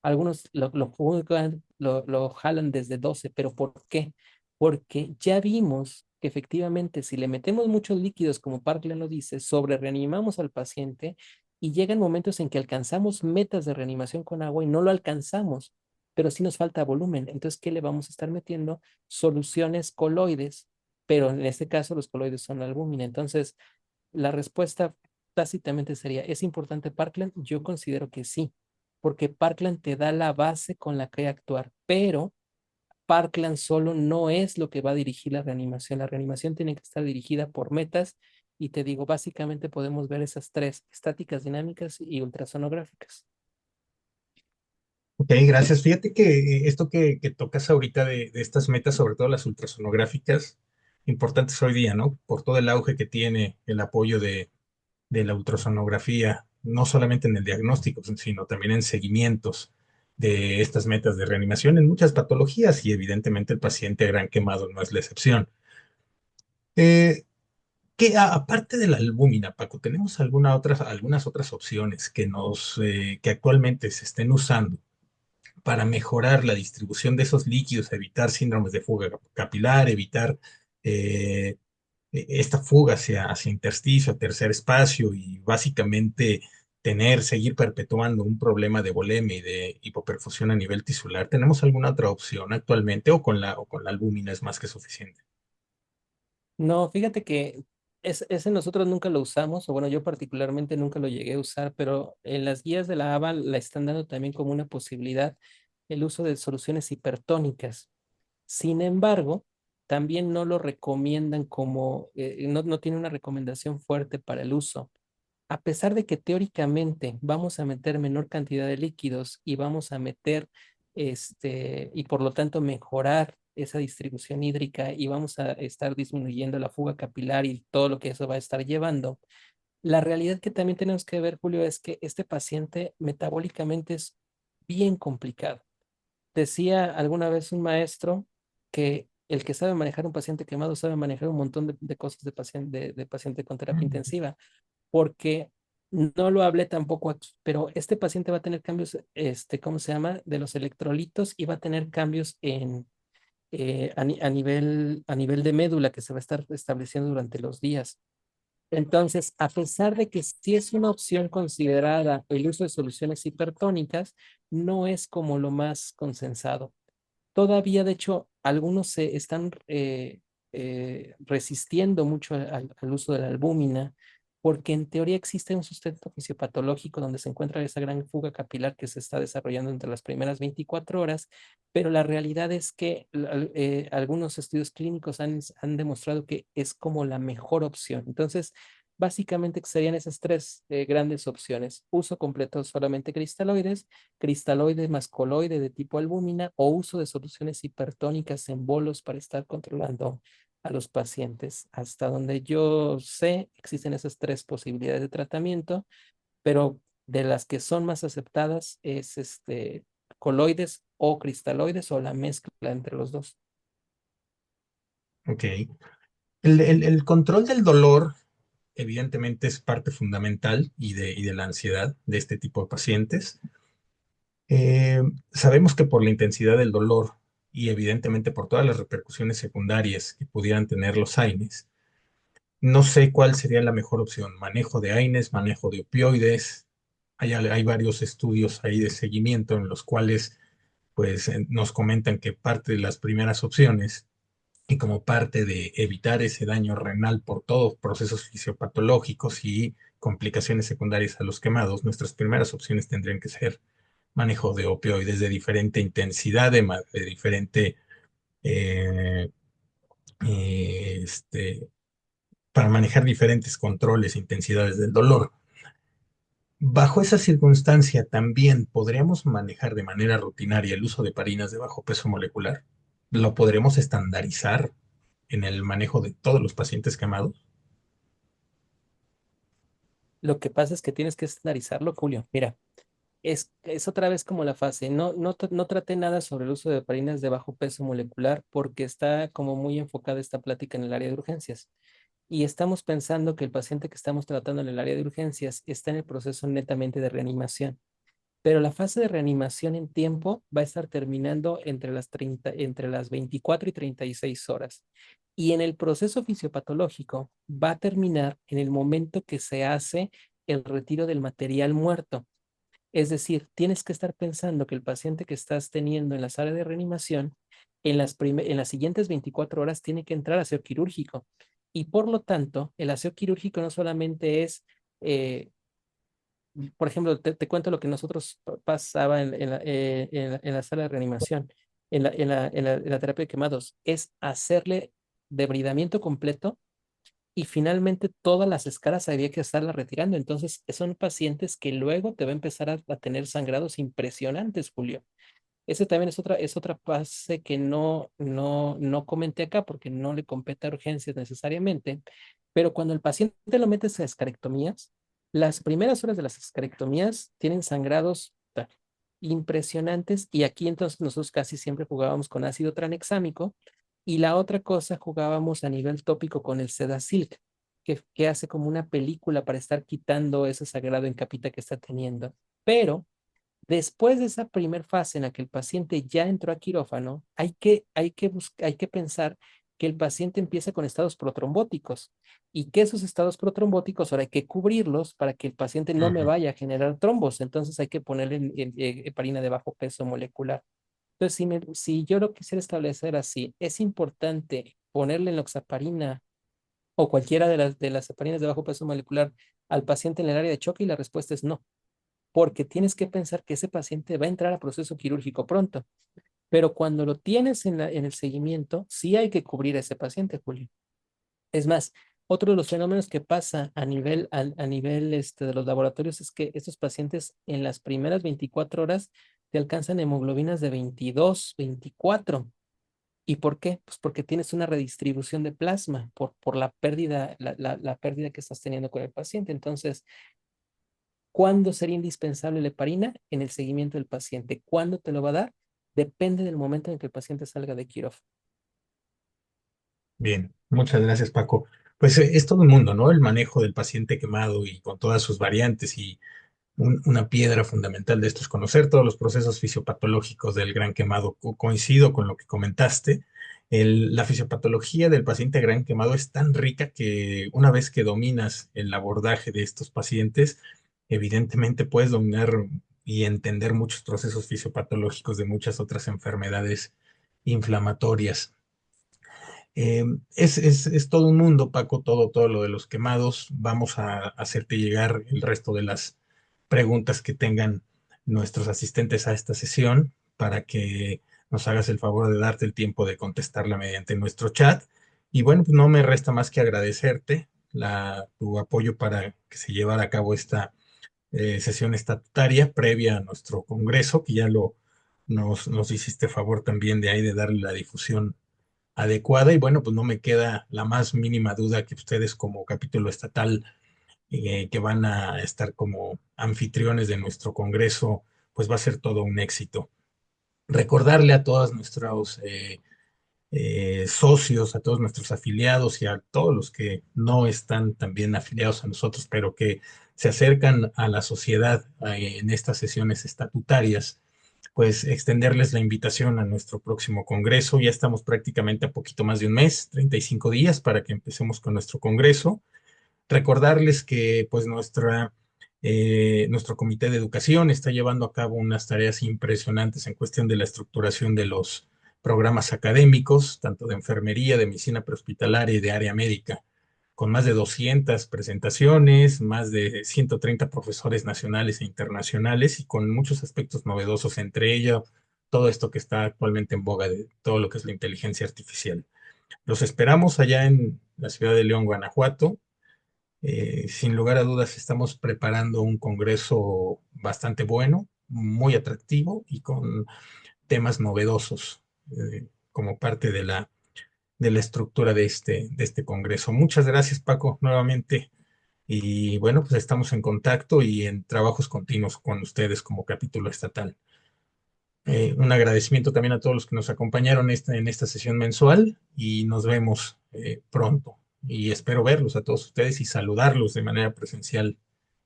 Algunos lo jalan desde 12, pero ¿por qué? Porque ya vimos que efectivamente si le metemos muchos líquidos, como Parkland lo dice, sobre reanimamos al paciente y llegan momentos en que alcanzamos metas de reanimación con agua y no lo alcanzamos, pero sí nos falta volumen. Entonces, ¿qué le vamos a estar metiendo? Soluciones coloides, pero en este caso los coloides son la albúmina. Entonces, la respuesta tácitamente sería, ¿es importante Parkland? Yo considero que sí, porque Parkland te da la base con la que actuar, pero Parkland solo no es lo que va a dirigir la reanimación. La reanimación tiene que estar dirigida por metas y te digo, básicamente podemos ver esas tres, estáticas, dinámicas y ultrasonográficas. Ok, gracias. Fíjate que esto que tocas ahorita de estas metas, sobre todo las ultrasonográficas, importantes hoy día, ¿no? Por todo el auge que tiene el apoyo de la ultrasonografía, no solamente en el diagnóstico, sino también en seguimientos de estas metas de reanimación en muchas patologías y evidentemente el paciente gran quemado no es la excepción. Eh, Aparte de la albúmina, Paco, tenemos algunas otras opciones que actualmente se estén usando para mejorar la distribución de esos líquidos, evitar síndromes de fuga capilar, evitar eh, esta fuga hacia intersticio, tercer espacio y básicamente seguir perpetuando un problema de volemia y de hipoperfusión a nivel tisular. ¿Tenemos alguna otra opción actualmente o con la albúmina es más que suficiente? No, fíjate que Ese nosotros nunca lo usamos, o bueno, yo particularmente nunca lo llegué a usar, pero en las guías de la ABA la están dando también como una posibilidad el uso de soluciones hipertónicas. Sin embargo, también no lo recomiendan como, no tiene una recomendación fuerte para el uso. A pesar de que teóricamente vamos a meter menor cantidad de líquidos y vamos a meter, y por lo tanto mejorar esa distribución hídrica y vamos a estar disminuyendo la fuga capilar y todo lo que eso va a estar llevando, la realidad que también tenemos que ver, Julio, es que este paciente metabólicamente es bien complicado. Decía alguna vez un maestro que el que sabe manejar un paciente quemado sabe manejar un montón de cosas de paciente con terapia intensiva, porque no lo hablé tampoco aquí, pero este paciente va a tener cambios, ¿cómo se llama? De los electrolitos y va a tener cambios a nivel de médula que se va a estar estableciendo durante los días. Entonces, a pesar de que sí es una opción considerada el uso de soluciones hipertónicas, no es como lo más consensado. Todavía, de hecho, algunos se están resistiendo mucho al uso de la albúmina, porque en teoría existe un sustento fisiopatológico donde se encuentra esa gran fuga capilar que se está desarrollando entre las primeras 24 horas, pero la realidad es que algunos estudios clínicos han demostrado que es como la mejor opción. Entonces, básicamente serían esas tres grandes opciones: uso completo solamente cristaloides, cristaloide más coloide de tipo albúmina, o uso de soluciones hipertónicas en bolos para estar controlando a los pacientes. Hasta donde yo sé, existen esas tres posibilidades de tratamiento, pero de las que son más aceptadas es coloides o cristaloides o la mezcla entre los dos. Ok. El control del dolor evidentemente es parte fundamental y de la ansiedad de este tipo de pacientes. Eh, Sabemos que por la intensidad del dolor y evidentemente por todas las repercusiones secundarias que pudieran tener los AINES, no sé cuál sería la mejor opción: manejo de AINES, manejo de opioides. Hay varios estudios ahí de seguimiento en los cuales pues nos comentan que parte de las primeras opciones y como parte de evitar ese daño renal por todos procesos fisiopatológicos y complicaciones secundarias a los quemados, nuestras primeras opciones tendrían que ser manejo de opioides de diferente intensidad, de diferente, eh, eh, este, para manejar diferentes controles e intensidades del dolor. Bajo esa circunstancia, también podríamos manejar de manera rutinaria el uso de heparinas de bajo peso molecular. ¿Lo podremos estandarizar en el manejo de todos los pacientes quemados? Lo que pasa es que tienes que estandarizarlo, Julio. Mira, es otra vez como la fase. No traté nada sobre el uso de heparinas de bajo peso molecular porque está como muy enfocada esta plática en el área de urgencias. Y estamos pensando que el paciente que estamos tratando en el área de urgencias está en el proceso netamente de reanimación. Pero la fase de reanimación en tiempo va a estar terminando entre las 24 y 36 horas. Y en el proceso fisiopatológico va a terminar en el momento que se hace el retiro del material muerto. Es decir, tienes que estar pensando que el paciente que estás teniendo en la sala de reanimación, en las siguientes 24 horas tiene que entrar a aseo quirúrgico. Y por lo tanto, el aseo quirúrgico no solamente es, eh, por ejemplo, te cuento lo que nosotros pasaba en la sala de reanimación, en la terapia de quemados, es hacerle debridamiento completo y finalmente todas las escaras había que estarlas retirando. Entonces, son pacientes que luego te va a empezar a tener sangrados impresionantes, Julio. Ese también es otra fase que no comenté acá porque no le compete a urgencias necesariamente, pero cuando el paciente lo metes a escarectomías, las primeras horas de las escarectomías tienen sangrados impresionantes, y aquí entonces nosotros casi siempre jugábamos con ácido tranexámico, y la otra cosa jugábamos a nivel tópico con el Sedasilk, que hace como una película para estar quitando ese sangrado en capita que está teniendo. Pero después de esa primera fase en la que el paciente ya entró a quirófano, hay que pensar que el paciente empieza con estados protrombóticos y que esos estados protrombóticos ahora hay que cubrirlos para que el paciente no me Ujú. vaya a generar trombos. Entonces hay que ponerle heparina de bajo peso molecular. Entonces, si yo lo quisiera establecer así, es importante ponerle enoxaparina o cualquiera de las heparinas de bajo peso molecular al paciente en el área de choque? Y la respuesta es no, porque tienes que pensar que ese paciente va a entrar a proceso quirúrgico pronto. Pero cuando lo tienes en el seguimiento, sí hay que cubrir a ese paciente, Julio. Es más, otro de los fenómenos que pasa a nivel de los laboratorios es que estos pacientes en las primeras 24 horas te alcanzan hemoglobinas de 22, 24. ¿Y por qué? Pues porque tienes una redistribución de plasma por la pérdida, la pérdida que estás teniendo con el paciente. Entonces, ¿cuándo sería indispensable la heparina? En el seguimiento del paciente. ¿Cuándo te lo va a dar? Depende del momento en que el paciente salga de quirófano. Bien, muchas gracias, Paco. Pues es todo un mundo, ¿no? El manejo del paciente quemado y con todas sus variantes y una piedra fundamental de esto es conocer todos los procesos fisiopatológicos del gran quemado. Coincido con lo que comentaste. La fisiopatología del paciente gran quemado es tan rica que una vez que dominas el abordaje de estos pacientes, evidentemente puedes dominar y entender muchos procesos fisiopatológicos de muchas otras enfermedades inflamatorias. Es todo un mundo, Paco, todo lo de los quemados. Vamos a hacerte llegar el resto de las preguntas que tengan nuestros asistentes a esta sesión para que nos hagas el favor de darte el tiempo de contestarla mediante nuestro chat. Y bueno, pues no me resta más que agradecerte tu apoyo para que se llevara a cabo esta sesión estatutaria previa a nuestro congreso, que ya nos hiciste favor también de ahí de darle la difusión adecuada. Y bueno, pues no me queda la más mínima duda que ustedes como capítulo estatal que van a estar como anfitriones de nuestro congreso, pues va a ser todo un éxito. Recordarle a todos nuestros socios, a todos nuestros afiliados y a todos los que no están también afiliados a nosotros, pero que se acercan a la sociedad en estas sesiones estatutarias, pues extenderles la invitación a nuestro próximo congreso. Ya estamos prácticamente a poquito más de un mes, 35 días para que empecemos con nuestro congreso. Recordarles que pues nuestro comité de educación está llevando a cabo unas tareas impresionantes en cuestión de la estructuración de los programas académicos, tanto de enfermería, de medicina prehospitalaria y de área médica, con más de 200 presentaciones, más de 130 profesores nacionales e internacionales y con muchos aspectos novedosos, entre ellos todo esto que está actualmente en boga de todo lo que es la inteligencia artificial. Los esperamos allá en la ciudad de León, Guanajuato. Sin lugar a dudas, estamos preparando un congreso bastante bueno, muy atractivo y con temas novedosos como parte de la estructura de este congreso. Muchas gracias, Paco, nuevamente. Y bueno, pues estamos en contacto y en trabajos continuos con ustedes como capítulo estatal. Un agradecimiento también a todos los que nos acompañaron en esta sesión mensual y nos vemos pronto. Y espero verlos a todos ustedes y saludarlos de manera presencial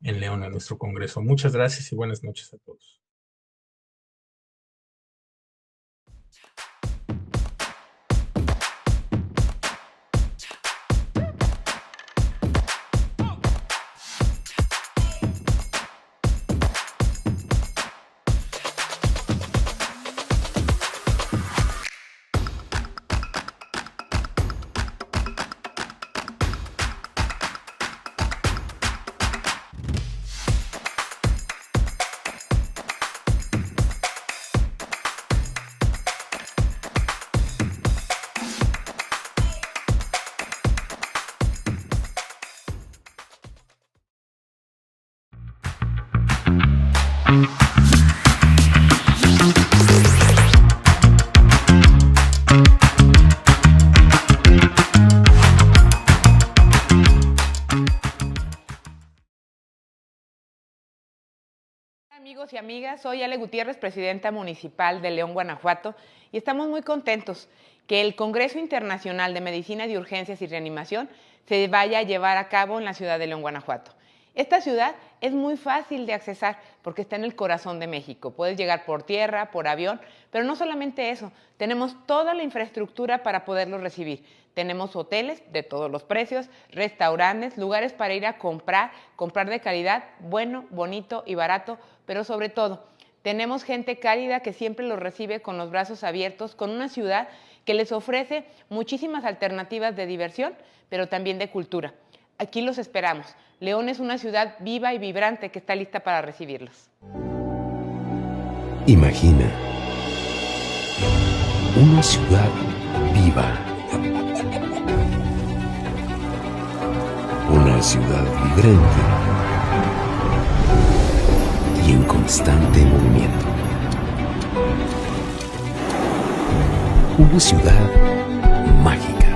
en León, en nuestro congreso. Muchas gracias y buenas noches a todos. Amigos y amigas, soy Ale Gutiérrez, presidenta municipal de León, Guanajuato, y estamos muy contentos que el Congreso Internacional de Medicina de Urgencias y Reanimación se vaya a llevar a cabo en la ciudad de León, Guanajuato. Esta ciudad es muy fácil de accesar porque está en el corazón de México. Puedes llegar por tierra, por avión, pero no solamente eso, tenemos toda la infraestructura para poderlo recibir. Tenemos hoteles de todos los precios, restaurantes, lugares para ir a comprar de calidad, bueno, bonito y barato, pero sobre todo, tenemos gente cálida que siempre los recibe con los brazos abiertos, con una ciudad que les ofrece muchísimas alternativas de diversión, pero también de cultura. Aquí los esperamos. León es una ciudad viva y vibrante que está lista para recibirlos. Imagina una ciudad viva, una ciudad vibrante y en constante movimiento. Una ciudad mágica.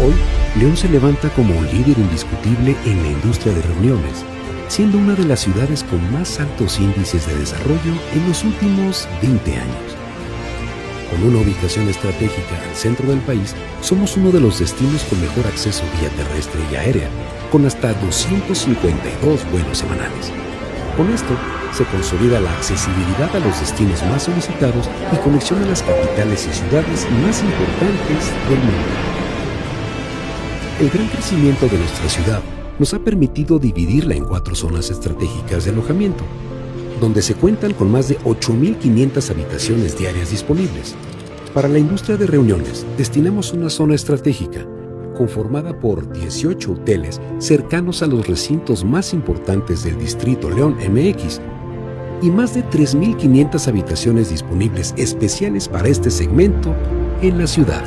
Hoy, León se levanta como un líder indiscutible en la industria de reuniones, siendo una de las ciudades con más altos índices de desarrollo en los últimos 20 años. Con una ubicación estratégica al centro del país, somos uno de los destinos con mejor acceso vía terrestre y aérea, con hasta 252 vuelos semanales. Con esto, se consolida la accesibilidad a los destinos más solicitados y conexión a las capitales y ciudades más importantes del mundo. El gran crecimiento de nuestra ciudad nos ha permitido dividirla en 4 zonas estratégicas de alojamiento, donde se cuentan con más de 8.500 habitaciones diarias disponibles. Para la industria de reuniones, destinamos una zona estratégica, conformada por 18 hoteles cercanos a los recintos más importantes del Distrito León MX, y más de 3.500 habitaciones disponibles especiales para este segmento en la ciudad.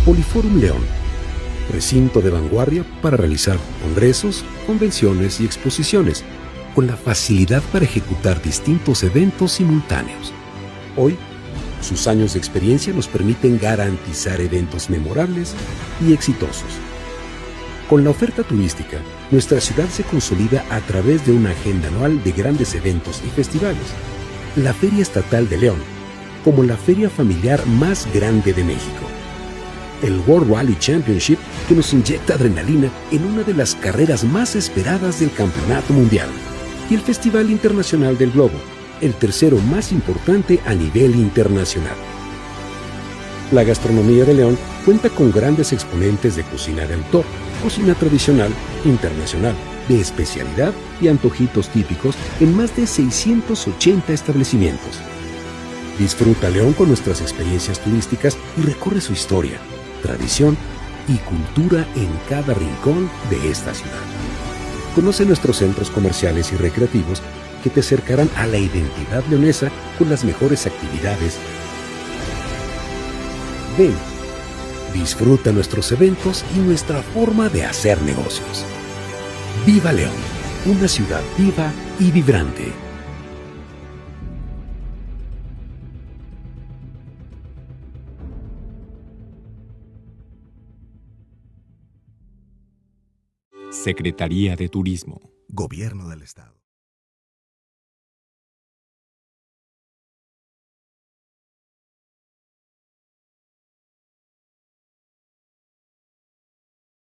Poliforum León, recinto de vanguardia para realizar congresos, convenciones y exposiciones, con la facilidad para ejecutar distintos eventos simultáneos. Hoy, sus años de experiencia nos permiten garantizar eventos memorables y exitosos. Con la oferta turística, nuestra ciudad se consolida a través de una agenda anual de grandes eventos y festivales. La Feria Estatal de León, como la feria familiar más grande de México. El World Rally Championship, que nos inyecta adrenalina en una de las carreras más esperadas del campeonato mundial. Y el Festival Internacional del Globo, el tercero más importante a nivel internacional. La gastronomía de León cuenta con grandes exponentes de cocina de autor, cocina tradicional, internacional, de especialidad y antojitos típicos en más de 680 establecimientos. Disfruta León con nuestras experiencias turísticas y recorre su historia, tradición y cultura en cada rincón de esta ciudad. Conoce nuestros centros comerciales y recreativos que te acercarán a la identidad leonesa con las mejores actividades. Ven, disfruta nuestros eventos y nuestra forma de hacer negocios. ¡Viva León! Una ciudad viva y vibrante. Secretaría de Turismo. Gobierno del Estado.